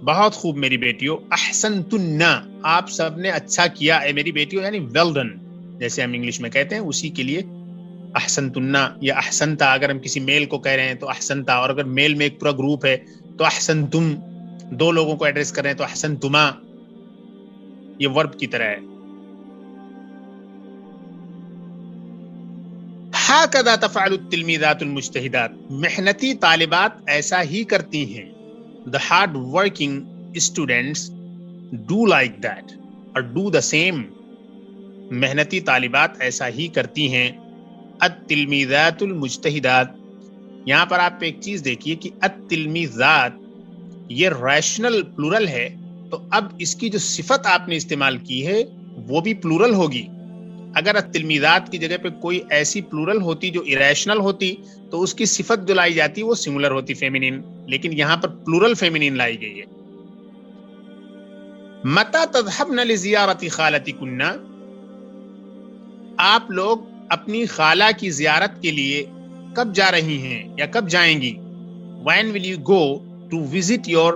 بہت خوب میری بیٹیوں. احسنتن آپ سب نے اچھا کیا اے میری بیٹیوں یعنی ویل ڈن جیسے ہم انگلش میں کہتے ہیں اسی کے لیے احسنتن یا احسنتا. اگر ہم کسی میل کو کہہ رہے ہیں تو احسنتا اور اگر میل میں ایک پورا گروپ ہے تو احسنتم دو لوگوں کو ایڈریس کر رہے ہیں تو احسنتما یہ ورب کی طرح ہے. ہاکذا تفعل التلمیذات المجتہدات محنتی طالبات ایسا ہی کرتی ہیں. The hard working students do like that or do the same. محنتی طالبات ایسا ہی کرتی ہیں. التلمیذات المجتہدات یہاں پر آپ ایک چیز دیکھیے کہ التلمیذات یہ ریشنل پلورل ہے تو اب اس کی جو صفت آپ نے استعمال کی ہے وہ بھی پلورل ہوگی. اگر التلمیذات کی جگہ پہ کوئی ایسی پلورل ہوتی جو اریشنل ہوتی تو اس کی صفت جو لائی جاتی وہ سنگولر ہوتی، فیمینین، لیکن یہاں پر پلورل فیمینین لائی گئی ہے۔ متی تذهبن لزیارت خالتکن، آپ لوگ اپنی خالہ کی زیارت کے لیے کب جا رہی ہیں یا کب جائیں گی؟ When will you go to visit your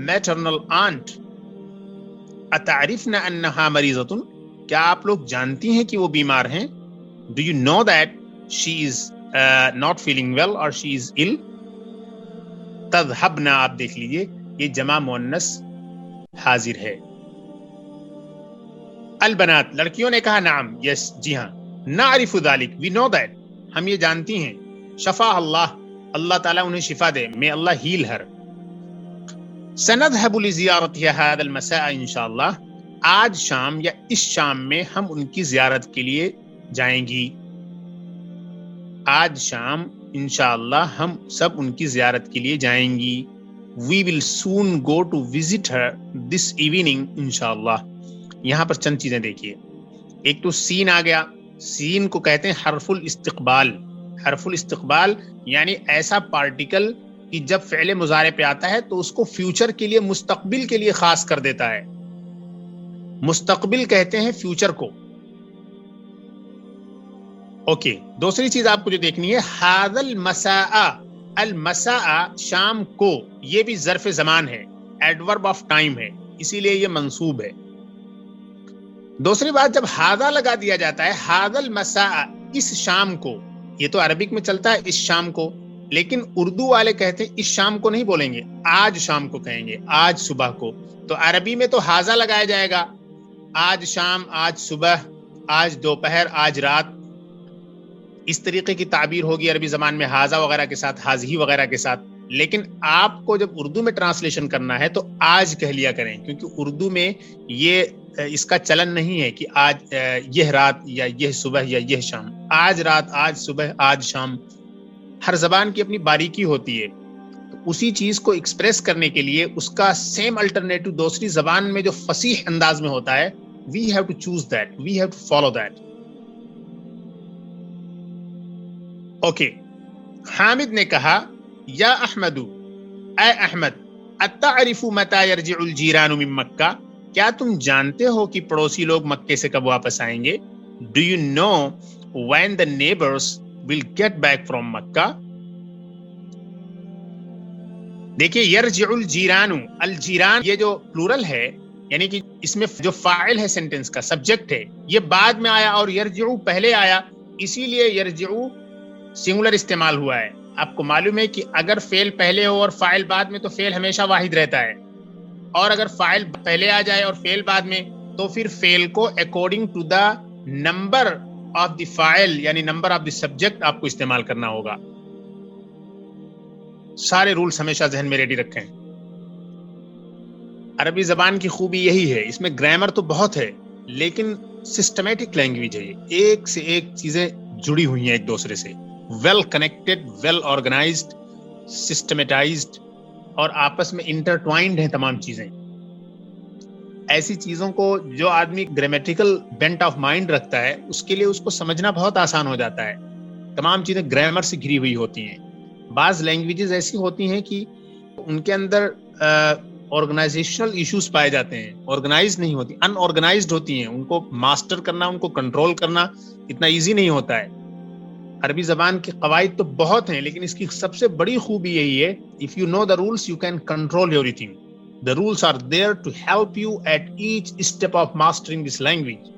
maternal aunt؟ اتعرفن انہا مریضۃ، کیا آپ لوگ جانتی ہیں کہ وہ بیمار ہیں؟ Do you know that she is not feeling well or she is ill؟ تذهبن آپ دیکھ لیجئے یہ جمع مؤنث حاضر ہے۔ البنات لڑکیوں نے کہا نعم، یس، جی ہاں۔ نعرف ذلك، we know that، ہم یہ جانتی ہیں۔ شفا اللہ، اللہ تعالیٰ انہیں شفا دے، may Allah heal her۔ سنذهب لزیارتها هذا المساء انشاءاللہ، آج شام یا اس شام میں ہم ان کی زیارت کے لیے جائیں گی۔ آج شام انشاءاللہ ہم سب ان کی زیارت کے لیے جائیں گی۔ We will soon go to visit her this evening انشاءاللہ۔ یہاں پر چند چیزیں دیکھیے، ایک تو سین آ گیا، سین کو کہتے ہیں حرف الاستقبال۔ حرف الاستقبال یعنی ایسا پارٹیکل کہ جب فعل مضارع پہ آتا ہے تو اس کو فیوچر کے لیے، مستقبل کے لیے خاص کر دیتا ہے۔ مستقبل کہتے ہیں فیوچر کو۔ اوکے، دوسری چیز آپ کو جو دیکھنی ہے، ھذا المساء، المساء شام کو، یہ بھی ظرف زمان ہے، ایڈورب آف ٹائم ہے، اسی لیے یہ منصوب ہے۔ دوسری بات، جب ھذا لگا دیا جاتا ہے، ھذا المساء، اس شام کو، یہ تو عربک میں چلتا ہے اس شام کو، لیکن اردو والے کہتے ہیں اس شام کو نہیں بولیں گے، آج شام کو کہیں گے، آج صبح کو۔ تو عربی میں تو ھذا لگایا جائے گا، آج شام، آج صبح، آج دوپہر، آج رات، اس طریقے کی تعبیر ہوگی عربی زبان میں ھذا وغیرہ کے ساتھ، ھذہ وغیرہ کے ساتھ۔ لیکن آپ کو جب اردو میں ٹرانسلیشن کرنا ہے تو آج کہہ لیا کریں، کیونکہ اردو میں یہ اس کا چلن نہیں ہے کہ آج یہ رات یا یہ صبح یا یہ شام۔ آج رات، آج صبح، آج شام، ہر زبان کی اپنی باریکی ہوتی ہے، تو اسی چیز کو ایکسپریس کرنے کے لیے اس کا سیم الٹرنیٹو دوسری زبان میں جو فصیح انداز میں ہوتا ہے، we have to choose that, we have to follow that۔ Okay, Hamid نے کہا یا احمد، اے احمد، اتعرف متی یرجع الجیران من مکہ، کیا تم جانتے ہو کہ پڑوسی لوگ مکے سے کب واپس آئیں گے؟ Do you know when the neighbors will get back from مکہ؟ دیکھیے، یرجع الجیران، الجیران یہ جو پلورل ہے، یعنی کہ اس میں جو فاعل ہے سینٹنس کا، سبجیکٹ ہے، یہ بعد میں آیا اور یرجع پہلے آیا، اسی لیے یرجع سنگولر استعمال ہوا ہے۔ آپ کو معلوم ہے کہ اگر فعل پہلے ہو اور فاعل بعد میں تو فعل ہمیشہ واحد رہتا ہے، اور اگر فاعل پہلے آ جائے اور فعل بعد میں تو پھر فعل کو according to the number of the فاعل یعنی نمبر آف دی سبجیکٹ آپ کو استعمال کرنا ہوگا۔ سارے رولز ہمیشہ ذہن میں ریڈی رکھیں۔ عربی زبان کی خوبی یہی ہے، اس میں گرامر تو بہت ہے لیکن سسٹمیٹک لینگویج ہے، ایک سے ایک چیزیں جڑی ہوئی ہیں ایک دوسرے سے، well connected, well organized, systematised, اور آپس میں انٹرٹوائنڈ ہیں تمام چیزیں۔ ایسی چیزوں کو جو آدمی گرامیٹیکل بینٹ آف مائنڈ رکھتا ہے اس کے لیے اس کو سمجھنا بہت آسان ہو جاتا ہے۔ تمام چیزیں گرامر سے گھری ہوئی ہوتی ہیں۔ بعض لینگویجز ایسی ہوتی ہیں کہ ان کے اندر آرگنائزیشنل ایشوز پائے جاتے ہیں، آرگنائز نہیں ہوتی، ان آرگنائزڈ ہوتی ہیں، ان کو ماسٹر کرنا، ان کو کنٹرول کرنا اتنا ایزی نہیں ہوتا ہے۔ عربی زبان کے قواعد تو بہت ہیں لیکن اس کی سب سے بڑی خوبی یہی ہے، if you know the rules you can control everything. The rules are there to help you at each step of mastering this language.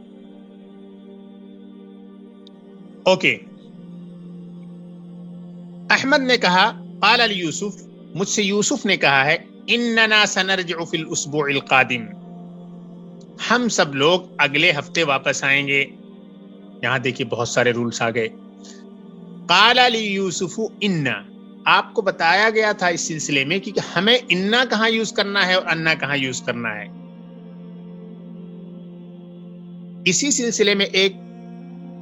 Okay. Ahmad نے کہا قال علی یوسف، مجھ سے یوسف نے کہا ہے، اننا سنرجع فی الاسبوع القادم، ہم سب لوگ اگلے ہفتے واپس آئیں گے۔ یہاں دیکھیے بہت سارے رولز آ گئے۔ قال علی یوسف انا، آپ کو بتایا گیا تھا اس سلسلے میں کہ ہمیں انا کہاں یوز کرنا ہے اور انا کہاں یوز کرنا ہے۔ اسی سلسلے میں ایک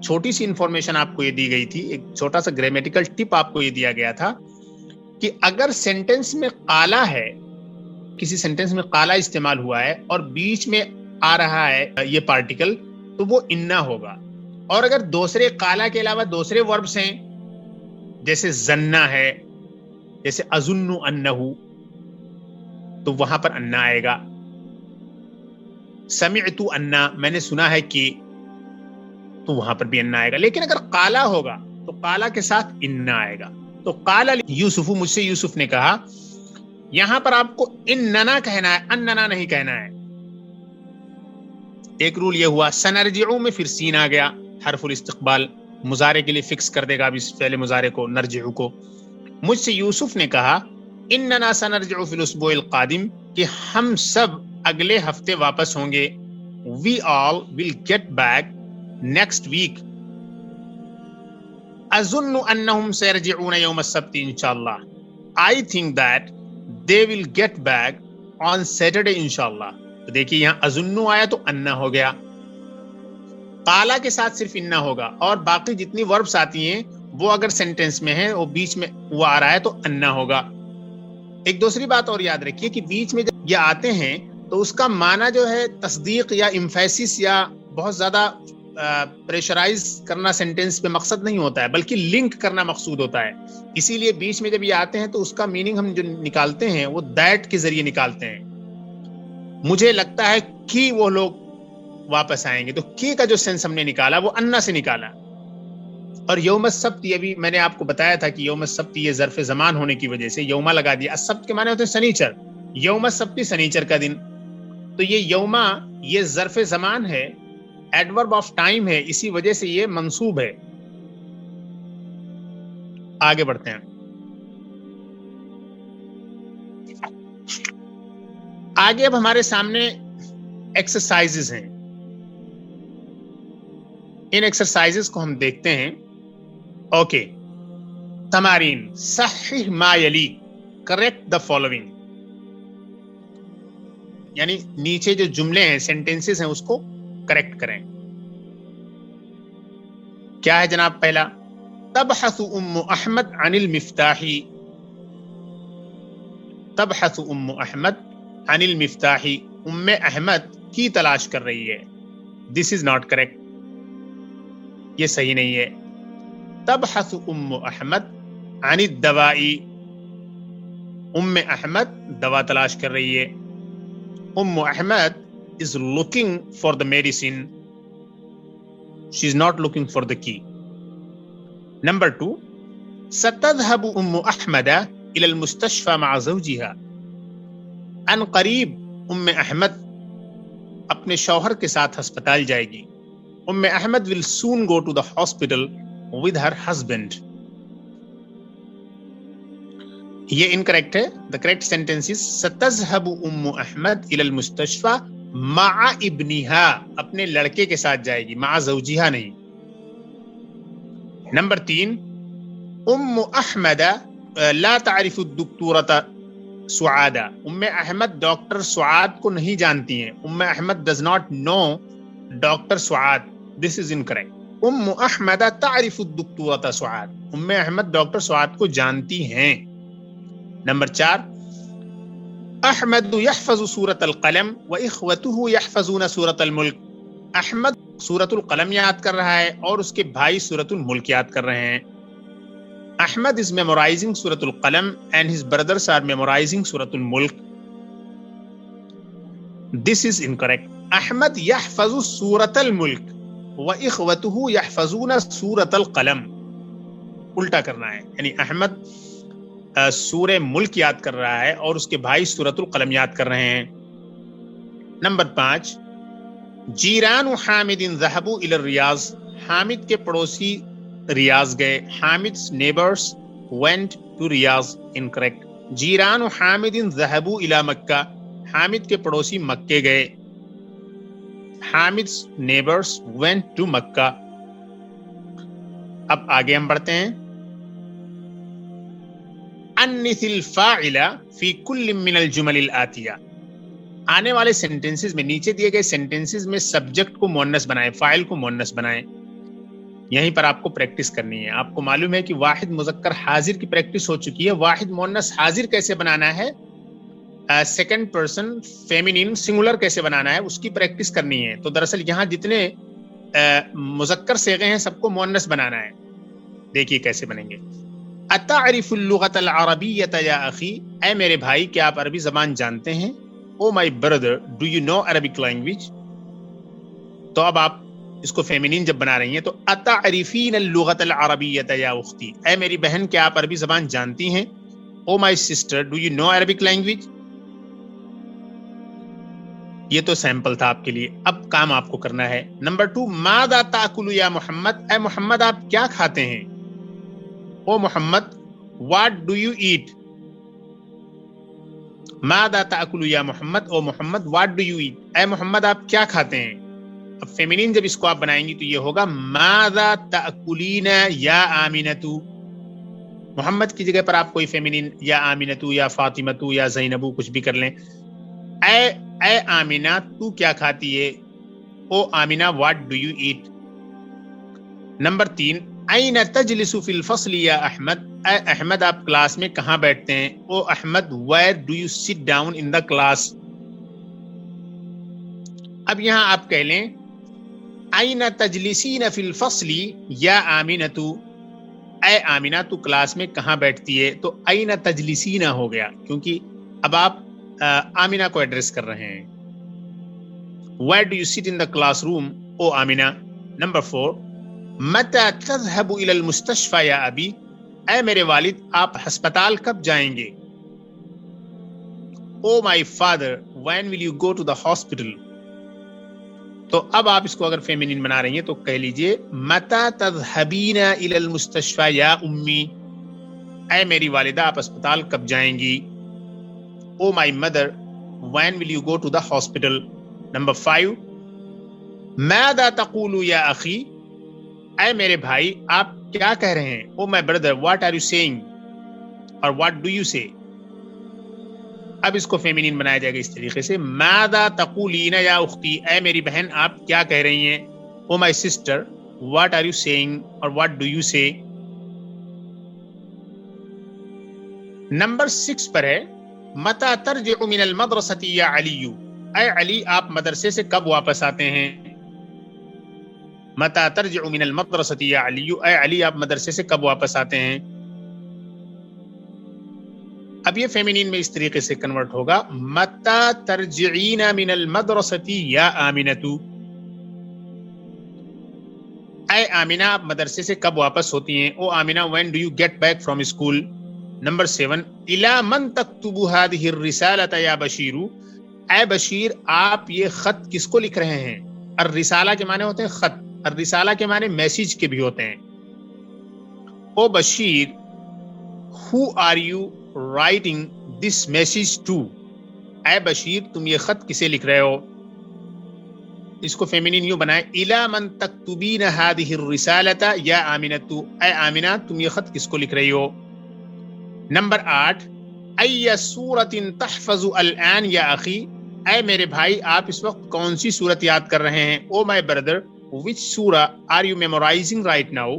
چھوٹی سی انفارمیشن آپ کو یہ دی گئی تھی، ایک چھوٹا سا گرامیٹیکل ٹپ آپ کو یہ دیا گیا تھا کہ اگر سینٹنس میں قالا ہے، کسی سینٹنس میں قالا استعمال ہوا ہے اور بیچ میں آ رہا ہے یہ پارٹیکل، تو وہ انا ہوگا. اور اگر دوسرے قالا کے علاوہ دوسرے وربس ہیں جیسے زنا ہے, جیسے اظن انہو, تو وہاں پر انا آئے گا. سمعت انا, میں نے سنا ہے کہ, تو وہاں پر بھی انا آئے گا. لیکن اگر قالا ہوگا تو قالا کے ساتھ انا آئے گا. تو قال یوسف, مجھ سے یوسف نے کہا, یہاں پر آپ کو اننا کہنا ہے, اننا نہیں کہنا ہے. ایک رول یہ ہوا. سنرجعو میں پھر سین آ گیا, حرف الاستقبال, مضارع کے لیے فکس کر دے گا اب اس فعل مضارع کو, نرجعو کو. مجھ سے یوسف نے کہا اننا سنرجع فی الاسبوع القادم, کہ ہم سب اگلے ہفتے واپس ہوں گے. We all will get back next week. اظن انہم سیرجعون یوم السبت انشاءاللہ. I think that they will get back on Saturday انشاءاللہ. تو دیکھیے یہاں اظنو آیا تو انا ہو گیا, قالا کے ساتھ صرف انا ہوگا, اور باقی جتنی وربس آتی ہیں وہ اگر سینٹینس میں ہے, وہ بیچ میں وہ آ رہا ہے تو انا ہوگا. ایک دوسری بات اور یاد رکھیے کہ بیچ میں جب یہ آتے ہیں تو اس کا معنی جو ہے تصدیق یا امفیسس یا بہت زیادہ پریشرائز کرنا سینٹینس پہ مقصد نہیں ہوتا ہے, بلکہ لنک کرنا مقصود ہوتا ہے. اسی لیے بیچ میں جب یہ آتے ہیں تو اس کا میننگ ہم جو نکالتے ہیں وہ دیٹ کے ذریعے نکالتے ہیں. مجھے لگتا ہے کہ وہ لوگ واپس آئیں گے, تو کی کا جو سینس ہم نے نکالا وہ انا سے نکالا. اور یوم السبت, یہ بھی میں نے آپ کو بتایا تھا کہ یوم السبت یہ ظرف زمان ہونے کی وجہ سے یوما لگا دیا. السبت کے معنی ہوتے ہیں سنیچر, یوم السبت سنیچر کا دن. تو یہ یوما یہ ظرف زمان ہے, ایڈورب آف ٹائم ہے, اسی وجہ سے یہ منصوب ہے. آگے بڑھتے ہیں. آگے اب ہمارے سامنے ایکسرسائزز ہیں. ان ایکسرسائزز کو ہم دیکھتے ہیں. اوکے, تمارین. صحیح ما یلی, کریکٹ دا فالوئنگ. یعنی نیچے جو جملے ہیں, سینٹینسز ہیں, اس کو کریکٹ کریں. کیا ہے جناب؟ پہلا, تبحث ام احمد عن المفتاح. تبحث ام احمد عن المفتاح, ام احمد کی تلاش کر رہی ہے. دس از ناٹ کریکٹ, یہ صحیح نہیں ہے. تبحث ام احمد عن الدواء, ام احمد دوا تلاش کر رہی ہے. ام Ahmad is looking for the medicine. She is not looking for the key. Number 2, ستذهب ام احمد الى المستشفى مع زوجها. ان قریب ام احمد اپنے شوہر کے ساتھ ہسپتال جائے گی. ام Ahmad will soon go to the hospital with her husband. یہ انکریکٹ ہے. the correct sentence is ستذهب ام احمد الى المستشفى مع ابنها, اپنے لڑکے کے ساتھ جائے گی, مع زوجها نہیں. نمبر 3, ام احمد لا تعرف الدکتورة سعادہ. ام احمد ڈاکٹر سعاد کو نہیں جانتی ہیں. Umm Ahmad does not know doctor Suad. This is incorrect. ام احمد تعرف الدکتورة سعاد, ام احمد ڈاکٹر سعاد کو جانتی ہیں. نمبر 4, احمد يحفظ سورة القلم واخوته يحفظون سورة الملک. احمد سورة القلم یاد کر رہا ہے اور اس کے بھائی سورة الملک یاد کر رہے ہیں. Ahmad is memorizing Surah Al-Qalam and his brothers are memorizing Surah Al-Mulk. This is incorrect. Ahmad yahfazu Surah Al-Mulk wa ikhwatuhu yahfazuna Surah Al-Qalam. الٹا کرنا ہے, یعنی احمد سورہ ملک یاد کر رہا ہے اور اس کے بھائی سورۃ القلم یاد کر رہے ہیں. نمبر 5, جیران حامد ذهبوا الى الریاض. حامد کے پڑوسی ریاض گئے. حامد's neighbors went to Riyadh. incorrect. جیران Hamid ذهبوا الى مکہ. حامد کے پڑوسی مکے گئے. حامد's neighbors went to مکہ. اب آگے ہم بڑھتے ہیں. انث الفاعل فی کل من الجمل الآتیہ. آنے والے سینٹینسز میں, نیچے دیے گئے سینٹینسز میں سبجیکٹ کو مؤنث بنائیں, فاعل کو مؤنث بنائیں. یہیں پر آپ کو پریکٹس کرنی ہے. آپ کو معلوم ہے کہ واحد مذکر حاضر کی پریکٹس ہو چکی ہے. واحد مؤنث حاضر کیسے بنانا ہے, سیکنڈ پرسن فیمینین سنگولر کیسے بنانا ہے, اس کی پریکٹس کرنی ہے. تو دراصل یہاں جتنے مذکر صیغے ہیں، سب کو مؤنث بنانا ہے. دیکھیے کیسے بنیں گے. اتعرف اللغة العربية یا اخی، اے میرے بھائی کیا آپ عربی زبان جانتے ہیں؟ O my brother do you know Arabic language. تو اب آپ اس کو فیمینین جب بنا رہی ہیں تو اتعرفین اللغة العربیة یا اختی، اے میری بہن کیا آپ عربی زبان جانتی ہیں؟ O my sister do you know Arabic language. یہ تو سیمپل تھا آپ کے لیے. اب کام آپ کو کرنا ہے. نمبر 2، ماذا تاکل یا محمد، اے محمد آپ کیا کھاتے ہیں؟ او محمد واٹ ڈو یو ایٹ. ماذا تاکل یا محمد، او محمد واٹ ڈو یو ایٹ، اے محمد آپ کیا کھاتے ہیں؟ اب فیمینین جب اس کو آپ بنائیں گی تو یہ ہوگا ماذا تاکلین یا آمینتو. محمد کی جگہ پر آپ کوئی فیمینین یا آمینتو یا فاطمتو یا زینبو کچھ بھی کر لیں. اے آمینہ تو کیا کھاتی ہے؟ O Amina what do you eat. نمبر 3، این تجلس فی الفصل یا احمد، اے احمد آپ کلاس میں کہاں بیٹھتے ہیں؟ O Ahmed where do you sit down in the class. اب یہاں آپ کہہ لیں این تجلسین فی الفصل یا آمینۃ، اے آمینہ تو کلاس میں کہاں بیٹھتی ہے. تو این تجلسین ہو گیا کیونکہ اب آپ آمینہ کو ایڈریس کر رہے ہیں. ویئر ڈو یو سٹ ان the class room, O Amina. Number 4، متی تذهب الى المستشفى یا ابی، اے میرے والد آپ ہسپتال کب جائیں گے؟ O my father when will you go to the hospital. تو اب آپ اس کو اگر فیمینین بنا رہی ہیں تو کہہ لیجئے متی تذهبین الى المستشفى یا امی، اے میری والدہ آپ اسپتال کب جائیں گی؟ O my mother when will you go to the hospital. نمبر 5، ماذا تقول یا اخی، اے میرے بھائی آپ کیا کہہ رہے ہیں؟ O my brother what are you saying اور واٹ ڈو یو سے. اب اس کو فیمینین بنایا جائے گا اس طریقے سے ماذا تقولین یا اختی، اے میری بہن آپ کیا کہہ رہی ہیں؟ O my sister what are you saying اور واٹ ڈو یو سے. نمبر 6 پر ہے متی ترجع من المدرسة یا علی، اے علی آپ مدرسے سے کب واپس آتے ہیں؟ متی ترجع من المدرسة یا علی، اے علی آپ مدرسے سے کب واپس آتے ہیں؟ اب یہ فیمینین میں اس طریقے سے کنورٹ ہوگا متی ترجعین من المدرسة یا آمینۃ، اے آمینہ آپ مدرسے سے کب واپس ہوتی ہیں؟ O Amina when do you get back from school. نمبر 7، الی من تکتب هذه الرسالة یا بشیر، اے بشیر آپ یہ خط کس کو لکھ رہے ہیں؟ الرسالہ کے معنی ہوتے ہیں خط، الرسالہ کے معنی میسیج کے بھی ہوتے ہیں. او Bashir who are you writing this message to، اے بشیر تم یہ خط کسے لکھ رہے ہو؟ اس کو فیمینین یوں بنائے الی من تکتبین هذه الرسالة یا آمینۃ، اے آمینہ تم یہ خط کس کو لکھ رہی ہو؟ نمبر 8، ای سورۃ تحفظ الآن یا اخی، اے میرے بھائی آپ اس وقت کون سی سورت یاد کر رہے ہیں؟ O my brother which surah are you memorizing right now.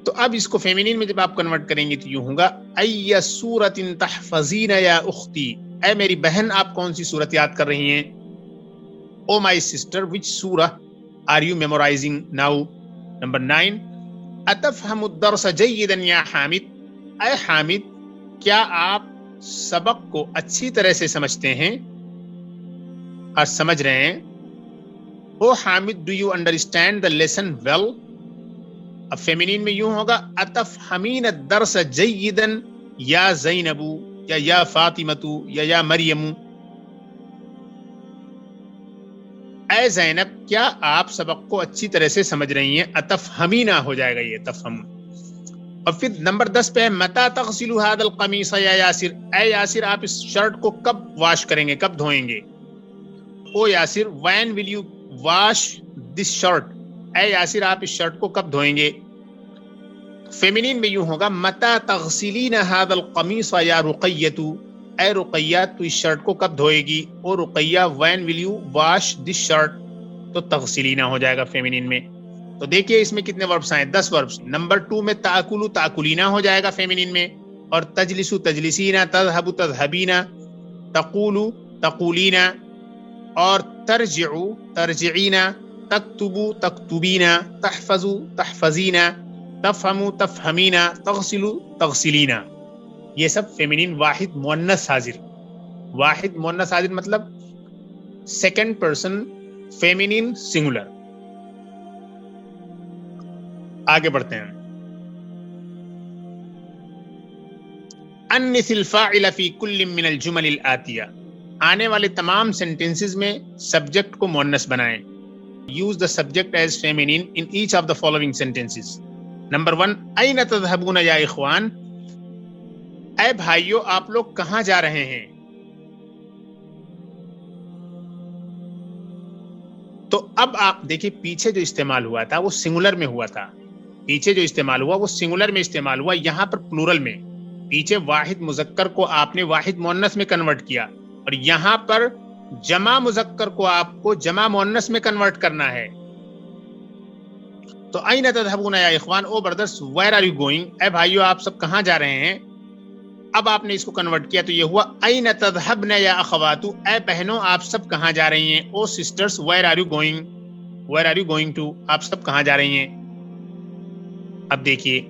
تو اب اس کو فیمینین میں جب آپ کنورٹ کریں گے تو یوں ہوگا ای سورۃ تحفظین یا اختی، اے میری بہن آپ کون سی سورت یاد کر رہی ہیں؟ O my sister which surah are you memorizing now. نمبر 9، اتفہم الدرس جیدا یا حامد، اے حامد کیا آپ سبق کو اچھی طرح سے سمجھتے ہیں اور سمجھ رہے ہیں؟ O Hamid do you understand the lesson well. اب فیمینین میں یوں ہوگا اتفہمین الدرس جیدا یا زینب یا فاطمۃ یا مریم، اے زینب کیا آپ سبق کو اچھی طرح سے سمجھ رہی ہیں؟ اتفہمینا ہو جائے گا یہ تفہم. اور پھر نمبر 10 پہ ہے متی تغسل هذا القمیص یا یاسر، اے یاسر آپ اس شرٹ کو کب واش کریں گے، کب دھوئیں گے؟ O Yasir when will you wash this shirt, اے یاسر آپ اس شرٹ کو کب دھوئیں گے؟ فیمینین میں یوں ہوگا متی تغسلین هذا القمیص یا رقیۃ، اے رقیہ تو اس شرٹ کو کب دھوئے گی؟ O Ruqayya when will you wash this shirt. تو تغسلینا ہو جائے گا فیمینین میں. تو دیکھیے اس میں کتنے وربس آئے؟ 10 وربس. نمبر 2 میں تاکلو تاکلینا ہو جائے گا فیمینین میں، اور تجلسو تجلسینا، تذهب تذهبینا، تقولو تقولینا. اور ترجعو ترجعینا، تکتبو تکتبینا، تحفظو تحفظینا، تفہمو تفہمینا، تغسلو تغسلینا. یہ سب فیمینین واحد مؤنث حاضر. واحد مؤنث حاضر مطلب سیکنڈ پرسن فیمینین سنگولر. آگے بڑھتے ہیں. انث الفاعل فی کل من الجمل الآتیہ، آنے والے تمام سینٹنسز میں سبجیکٹ کو مؤنث بنائیں. Use the subject as feminine in each of the following sentences. نمبر 1، این تذهبون یا اخوان، اے بھائیو آپ لوگ کہاں جا رہے ہیں؟ تو اب آپ دیکھیں پیچھے جو استعمال ہوا تھا وہ سنگولر میں ہوا تھا. پیچھے جو استعمال ہوا وہ سنگولر میں استعمال ہوا، یہاں پر پلورل میں. پیچھے واحد مذکر کو آپ نے واحد مؤنث میں کنورٹ کیا، اور یہاں پر جمع مذکر کو آپ کو جمع مؤنث میں کنورٹ کرنا ہے. تو این تذهبون یا اخوان، O brothers where are you going, اے بھائیو آپ سب کہاں جا رہے ہیں؟ اب آپ نے اس کو کنورٹ کیا تو یہ ہوا این تذهبن یا اخواتو، اے بہنوں آپ سب کہاں جا رہی ہیں؟ O sisters where are you going, where are you going to, آپ سب کہاں جا رہی ہیں؟ اب دیکھیے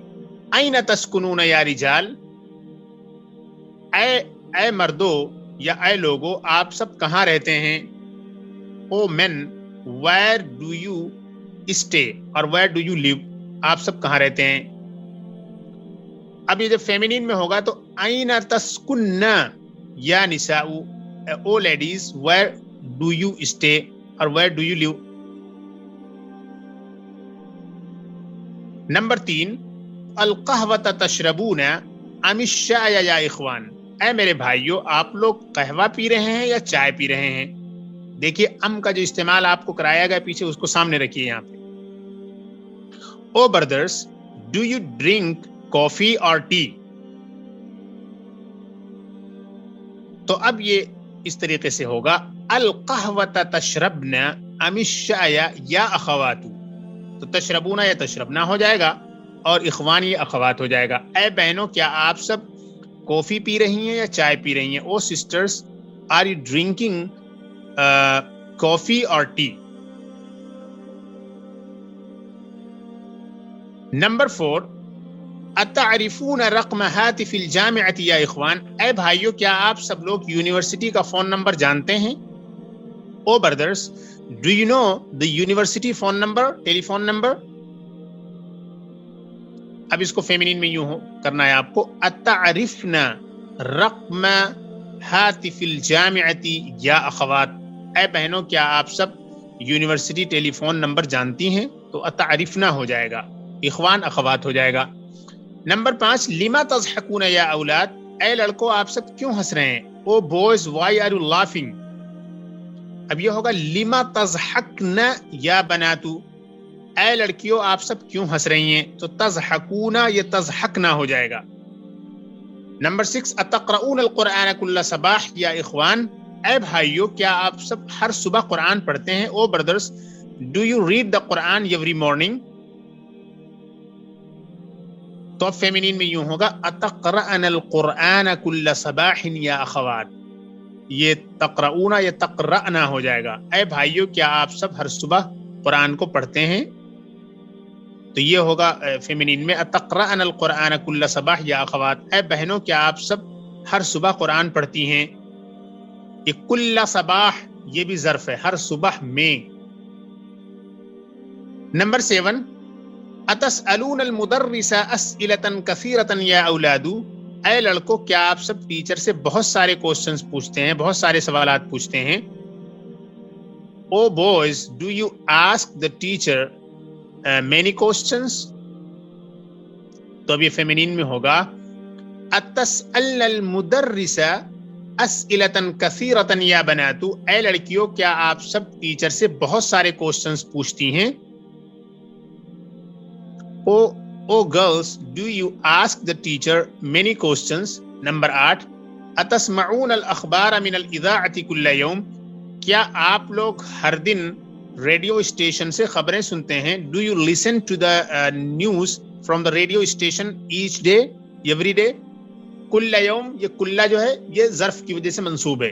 این تسکنون یا رجال، اے مردو یا اے لوگو آپ سب کہاں رہتے ہیں؟ او مین ویئر ڈو یو اسٹے اور ویئر ڈو یو لیو، آپ سب کہاں رہتے ہیں؟ اب یہ جب فیمینین میں ہوگا تو این تسکن یا نساء، O ladies where do you stay اور ویئر ڈو یو لیو. نمبر 3، القہوۃ تشربون ام الشاء یا اخوان، اے میرے بھائیو آپ لوگ قہوہ پی رہے ہیں یا چائے پی رہے ہیں؟ دیکھیے ام کا جو استعمال آپ کو کرایا گیا پیچھے اس کو سامنے رکھیے یہاں پہ. او بردرس ڈو یو ڈرنک کافی اور ٹی؟ تو اب یہ اس طریقے سے ہوگا القہوۃ تشربن ام الشاء یا اخواتو. تو تشربون یا تشربنا ہو جائے گا اور اخوان یہ اخوات ہو جائے گا. اے بہنوں کیا آپ سب کافی پی رہی ہیں یا چائے پی رہی ہیں؟ O sisters are you drinking کافی اور ٹی؟ نمبر 4، اتعرفون رقم ہاتف الجامعۃ یا اخوان، اے بھائیو کیا آپ سب لوگ یونیورسٹی کا فون نمبر جانتے ہیں؟ O brothers do you know the university phone number, telephone number? اب اس کو فیمینین میں یوں کرنا ہے آپ کو، اتعرفنا رقم ہاتف الجامعۃ یا اخوات، اے بہنوں کیا آپ سب یونیورسٹی ٹیلی فون نمبر جانتی ہیں؟ تو اتعرفنا ہو جائے گا، اخوان اخوات ہو جائے گا. نمبر 5، لما تضحکون یا اولاد، اے لڑکوں آپ سب کیوں ہنس رہے ہیں؟ O boys why are you laughing? اب یہ ہوگا لما تضحکن یا بناتو، اے لڑکیوں آپ سب کیوں ہنس رہی ہیں؟ تو تضحکون یہ تضحکنا ہو جائے گا. نمبر 6، اتقرؤون القرآن کل صباح یا اخوان، اے بھائیو کیا آپ سب ہر صبح قرآن پڑھتے ہیں؟ O brothers do you read the Quran every morning? تو اب فیمینین میں یوں ہوگا اتقرأن القرآن کل صباح یا اخوات، یہ تقرؤون یا تقرأنا ہو جائے گا. اے بھائیو کیا آپ سب ہر صبح قرآن کو پڑھتے ہیں؟ تو یہ ہوگا فیمینین میں اتقرأن القرآن کل صباح یا اخوات، اے بہنوں کیا آپ سب ہر صبح قرآن پڑھتی ہیں؟ یہ کل صباح یہ بھی ظرف ہے، ہر صبح میں. نمبر 7، اتسألون المدرس اسئلة کثیرة یا اولاد، اے لڑکوں کیا آپ سب ٹیچر سے بہت سارے کوسچنز پوچھتے ہیں، بہت سارے سوالات پوچھتے ہیں؟ O boys do you ask the teacher many questions? تو اب یہ فیمینین میں ہوگا اتسألن المدرس اسئلة کثیرة یا بنات، اے لڑکیوں کیا آپ سب ٹیچر سے بہت سارے کوسچنز پوچھتی ہیں؟ O girls do you ask the teacher many questions? نمبر 8، اتسمعون الاخبار من الاذاعۃ کل یوم، کیا آپ لوگ ہر دن ریڈیو اسٹیشن سے خبریں سنتے ہیں؟ Do you listen to the news from the radio station each day every day? کل یوم یہ کلّا جو ہے یہ ظرف کی وجہ سے منصوب ہے.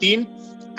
3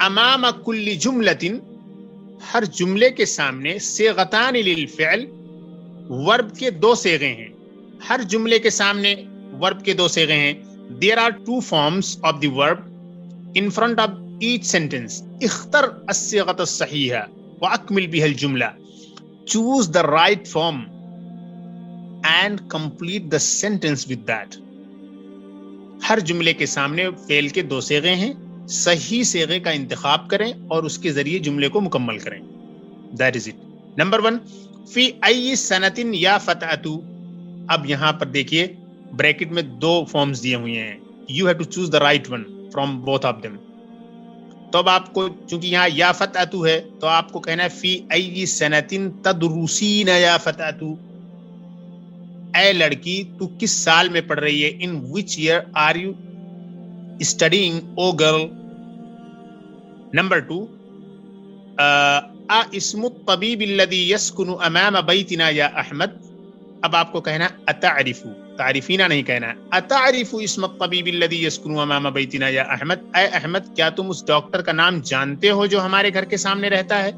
امام کل جملۃ، ہر جملے کے سامنے، صیغتان للفعل، ورب کے دو صیغے ہیں، ہر جملے کے سامنے ورب کے دو صیغے ہیں. There are two forms of the verb in front of each sentence. Akhtar الصيغة الصحيحة وأكمل بها الجملة. Choose the right form and complete the sentence with that. ہر جملے کے سامنے فعل کے دو صیغے ہیں، صحیح صیغے کا انتخاب کریں اور اس کے ذریعے جملے کو مکمل کریں. That is it. Number 1. فی ای سنۃ یا فتاۃ. اب یہاں پر دیکھیے بریکٹ میں دو فارمز دیے ہوئے ہیں. You have to choose the right one from both of them. تو اب آپ کو چونکہ یہاں یا فتاۃ ہے تو آپ کو کہنا ہے فی ای سنۃ تدرسین یا فتاۃ. اے لڑکی تو کس سال میں پڑھ رہی ہے؟ In which year are you studying O girl. نمبر 2. اسم الطبیب الذی یسکن امام بیتنا یا احمد. اب آپ کو کہنا اتعرف، تعریفینہ نہیں کہنا ہے، اتعرف اسم الطبیب الذی یسکن امام بیتنا یا احمد. اے احمد کیا تم اس ڈاکٹر کا نام جانتے ہو جو ہمارے گھر کے سامنے رہتا ہے؟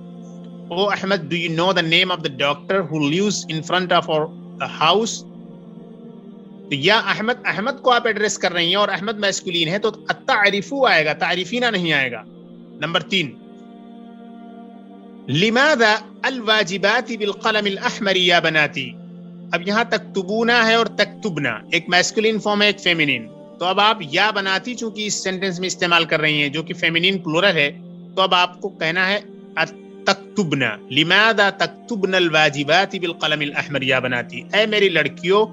O Ahmed do you know the name of the doctor who lives in front of our house. تو یا احمد، احمد کو آپ ایڈریس کر رہی ہیں اور احمد میسکولین ہے تو اتعرفو آئے گا، تعریفینہ نہیں آئے گا. نمبر 3. لماذا الواجبات بالقلم الاحمر یا بناتی. اب یہاں تکتبونا ہے اور تکتبنا، ایک میسکولین فارم ہے ایک فیمینین. تو اب آپ یا بناتی چونکہ اس سینٹنس میں استعمال کر رہی ہیں جو کہ فیمینین پلورل ہے، تو اب آپ کو کہنا ہے تکتبنا. لماذا تکتبنا الواجبات بالقلم الاحمر یا بناتی. اے میری لڑکیوں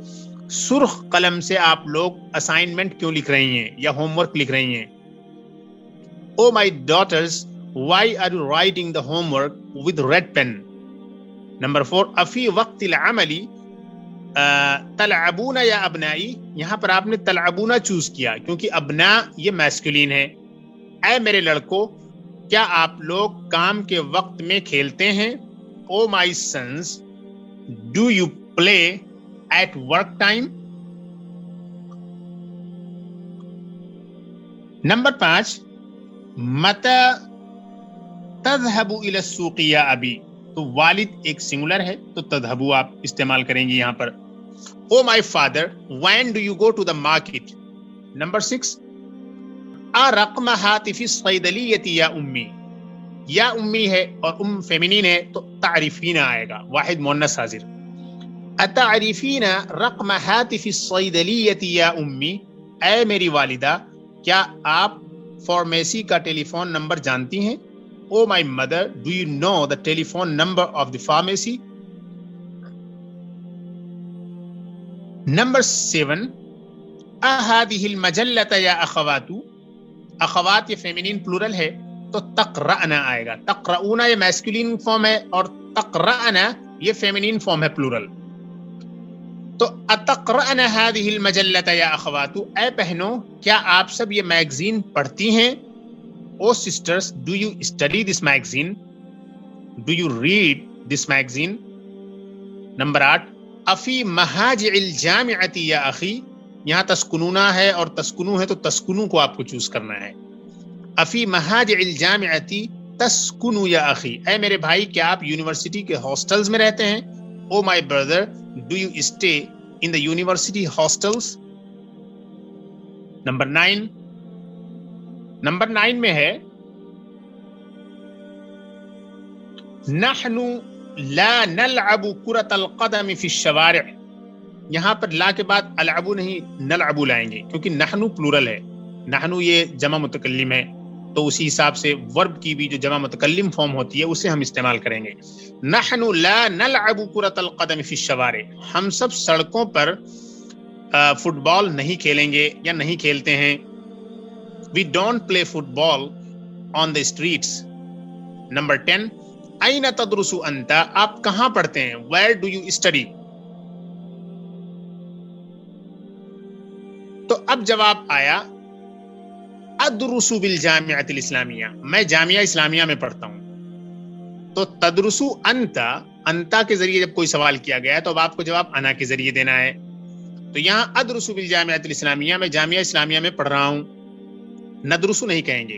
سرخ قلم سے آپ لوگ اسائنمنٹ کیوں لکھ رہی ہیں یا ہوم ورک لکھ رہی ہیں؟ O my daughters why are you writing the homework with red pen. نمبر 4. افی وقت العملی تلعبون یا ابنائی. یہاں پر آپ نے تلعبون چوز کیا کیونکہ ابنا یہ میسکولین ہے. اے میرے لڑکوں کیا آپ لوگ کام کے وقت میں کھیلتے ہیں؟ O my sons do you play at work time. نمبر 5. متى تذهب الى السوق یا ابی. تو والد ایک سنگولر ہے تو تذهبو آپ استعمال کریں گے یہاں پر. O my father when do you go to the market. نمبر 6. رقم ہاتف الصیدلیۃ یا امی. یا امی ہے اور فیمینین ہے تو تعریفین آئے گا، واحد مؤنث حاضر. اتعریفین رقم ہاتف الصیدلیۃ یا امی. اے میری والدہ کیا آپ فارمیسی کا ٹیلی فون نمبر جانتی ہیں؟ O my mother do you know the telephone number of the pharmacy. نمبر 7. اہذہ المجلۃ یا اخوات. اخوات یہ فیمینین پلورل ہے تو تقرأنا آئے گا. تقرؤنا یہ میسکولین فارم ہے اور تقرأنا یہ فیمینین فارم ہے پلورل. تو اتقرأنا هذه المجلۃ یا اخوات. اے بہنوں کیا آپ سب یہ میگزین پڑھتی ہیں؟ O sisters do you study this magazine. Do you read this magazine. نمبر 8. افی مہاجع الجامعۃ یا اخی. یہاں تسکنونا ہے اور تسکنو ہے تو تسکنو کو آپ کو چوز کرنا ہے. افی مہاجع الجامعۃ تسکنو یا اخی. اے میرے بھائی کیا آپ یونیورسٹی کے ہاسٹلز میں رہتے ہیں؟ O my brother do you stay in the university hostels. نمبر 9. نمبر 9 میں ہے نحن لا نلعب کرۃ القدم فی الشوارع. یہاں پر لا کے بعد العبو نہیں نلعبو لائیں گے کیونکہ نحنو پلورل ہے. نحنو یہ جمع متکلم ہے تو اسی حساب سے ورب کی بھی جو جمع متکلم فارم ہوتی ہے اسے ہم استعمال کریں گے. نحن لا نلعب کرۃ القدم فی الشوارع. ہم سب سڑکوں پر فٹ بال نہیں کھیلیں گے یا نہیں کھیلتے ہیں. We don't play football on the streets. Number 10. أين تدرس أنت. آپ کہاں پڑھتے ہیں؟ Where do you study. تو اب جواب آیا ادرس بالجامعۃ الاسلامیہ. میں جامعہ اسلامیہ میں پڑھتا ہوں. تو تدرسو انتا، انتا کے ذریعے جب کوئی سوال کیا گیا ہے تو اب آپ کو جواب انا کے ذریعے دینا ہے. تو یہاں ادرسو بالجامعۃ الاسلامیہ، میں جامعہ اسلامیہ میں پڑھ رہا ہوں. ندرسو نہیں کہیں گے.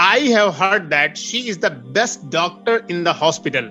I have heard that she is the best doctor in the hospital।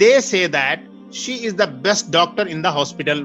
they say that she is the best doctor in the hospital।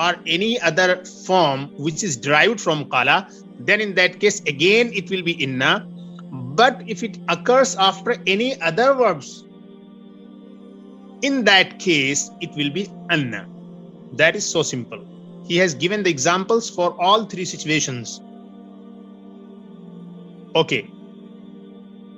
or any other form which is derived from qala, then in that case again it will be inna. But if it occurs after any other verbs, in that case it will be anna. That is so simple. He has given the examples for all three situations. Okay,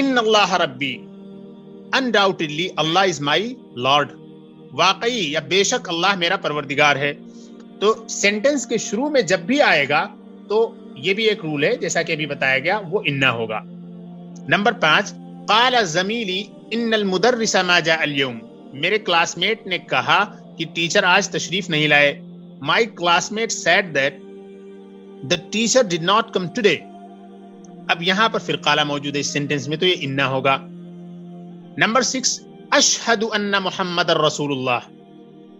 ان اللہ ربی, undoubtedly Allah is my Lord, واقعی یا بے شک اللہ میرا پروردگار ہے. تو سینٹنس کے شروع میں جب بھی آئے گا تو یہ بھی ایک رول ہے جیسا کہ ابھی بتایا گیا, وہ انا ہوگا. نمبر 5, قال زمیلی ان المدرس ما جاء اليوم, میرے کلاس میٹ نے کہا کہ ٹیچر آج تشریف نہیں لائے. My classmate said that the teacher did not come today. اب یہاں پر پھر قال موجود ہے اس سینٹنس میں, تو یہ انا ہوگا. نمبر 6, اشہد ان محمد الرسول اللہ,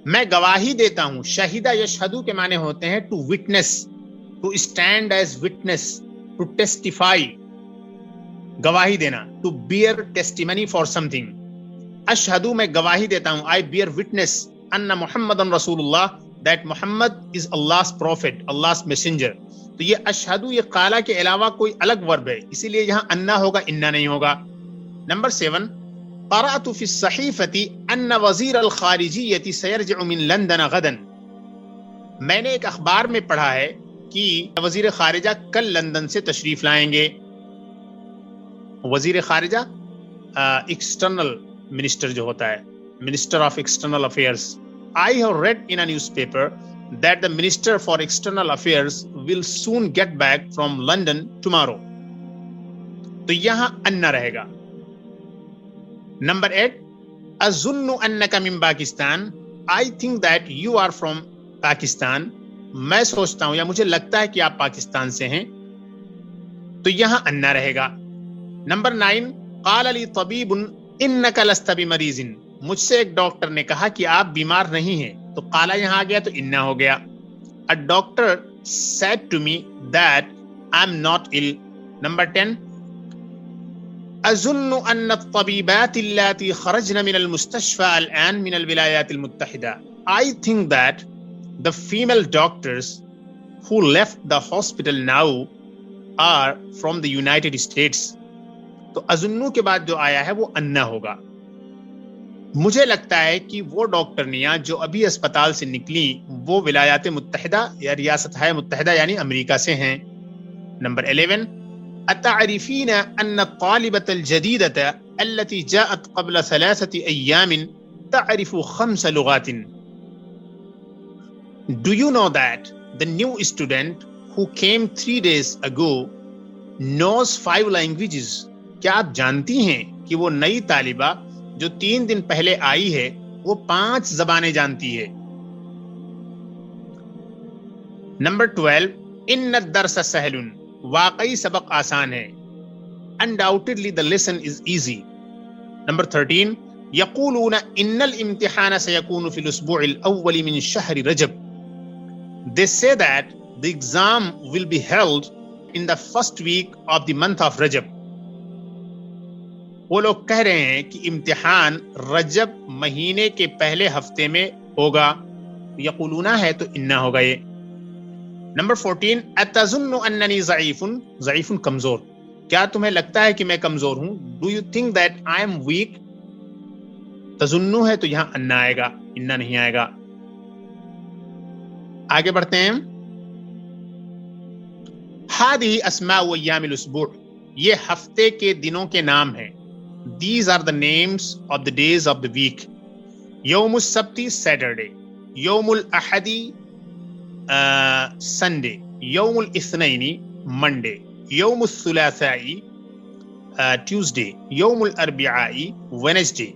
میں گواہی دیتا ہوں. شہیدہ یشہدو کے معنی ہوتے ہیں to witness, to stand as witness, to testify, گواہی دینا, to bear testimony for something. اشہدو میں گواہی دیتا ہوں, آئی بیئر وٹنس, ان محمد رسول اللہ, that Muhammad is Allah's prophet, Allah's messenger. تو یہ اشہدو یہ قالا کے علاوہ کوئی الگ ورب ہے, اسی لیے یہاں انا ہوگا, انا نہیں ہوگا. نمبر 7, قرأت في الصحيفة ان وزیر الخارجیة سيرجع من لندن غدا, میں نے ایک اخبار میں پڑھا ہے کہ وزیر خارجہ کل لندن سے تشریف لائیں گے. وزیر خارجہ ایکسٹرنل منسٹر جو ہوتا ہے, minister of external affairs. I have read in a newspaper that the Minister for External Affairs will soon get back from London tomorrow. تو یہاں انّا رہے گا. نمبر 8, أظن أنك من Pakistan, I think that you are from Pakistan. میں سوچتا ہوں یا مجھے لگتا ہے کہ آپ پاکستان سے ہیں, تو یہاں انّا رہے گا. نمبر 9, قال لي طبيب إنك لست بمريض, مجھ سے ایک ڈاکٹر نے کہا کہ آپ بیمار نہیں ہیں, تو قالا یہاں آ گیا تو انا ہو گیا. A doctor said to me that I'm not ill. Number 10, أظن أن الطبيبات اللاتي خرجن من المستشفى الآن من الولايات المتحدة. I think that the female doctors who left the hospital now are from the United States. تو اظنو کے بعد جو آیا ہے وہ انا ہوگا. مجھے لگتا ہے کہ وہ ڈاکٹرنیاں جو ابھی اسپتال سے نکلی وہ ولایات متحدہ یا ریاستہائے متحدہ یعنی امریکہ سے ہیں. نمبر 11, اتعرفین ان الطالبة الجديدة التي جاءت قبل 3 أيام تعرف 5 لغات. Do you know that the new student who came 3 days ago knows 5 languages? کیا آپ جانتی ہیں کہ وہ نئی طالبہ جو 3 دن پہلے آئی ہے وہ 5 زبانیں جانتی ہے. نمبر 12, ان الدرس سہل, واقعی سبق آسان ہے. undoubtedly the lesson is easy. Number 13, یقولون ان الامتحان سيكون في الاسبوع الاول من شهر رجب. They say that the exam will be held in the first week of the month of Rajab. وہ لوگ کہہ رہے ہیں کہ امتحان رجب مہینے کے پہلے ہفتے میں ہوگا. یقولون ہے تو انا ہوگا یہ. نمبر 14, اتظن اننی ضعیف, ضعیف کمزور, کیا تمہیں لگتا ہے کہ میں کمزور ہوں. Do you think that I am weak. تظنو ہے تو یہاں انا آئے گا, انا نہیں آئے گا. آگے بڑھتے ہیں. ہذہ اسماء ایام الاسبوع, یہ ہفتے کے دنوں کے نام ہیں. These are the names of the days of the week. یوم السبتی Saturday, یوم الاحدی Sunday, یوم الاثنین Monday, یوم الثلاثائی Tuesday, یوم الاربعائی Wednesday,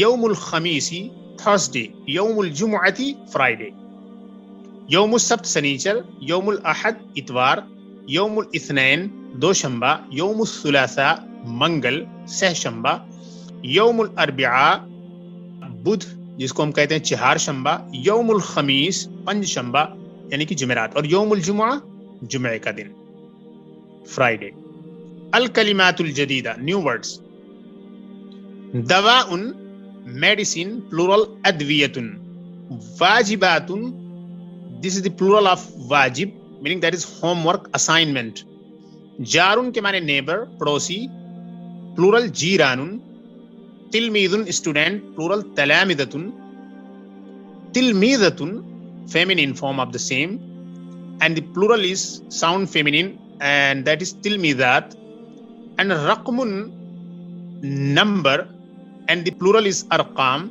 یوم الخمیسی Thursday, یوم الجمعتی Friday. یوم السبت سنیچر, یوم الاحد اتوار, یوم الاثنین دوشنبہ, یوم الثلاثاء منگل سہ شنبہ, یوم الاربعاء بدھ جس کو ہم کہتے ہیں چہار شنبہ, یوم الخمیس پنج شنبہ یعنی کہ جمعرات, اور یوم الجمعہ جمعے کا دن فرائیڈے. الکلمات الجدیدہ, نیو ورڈز. دواء میڈیسن پلورل ادویۃ. واجبات, this is the plural of واجب meaning that is homework assignment. جارن کے معنی نیبر پڑوسی, plural جیران. تلمیذ اسٹوڈنٹ, plural تلامذۃ. تلمیذۃ feminine form of the same, and the plural is sound feminine and that is tilmizat. And raqmun number, and the plural is arqam.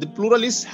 the plural is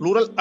plural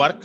work.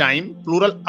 time, plural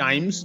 times.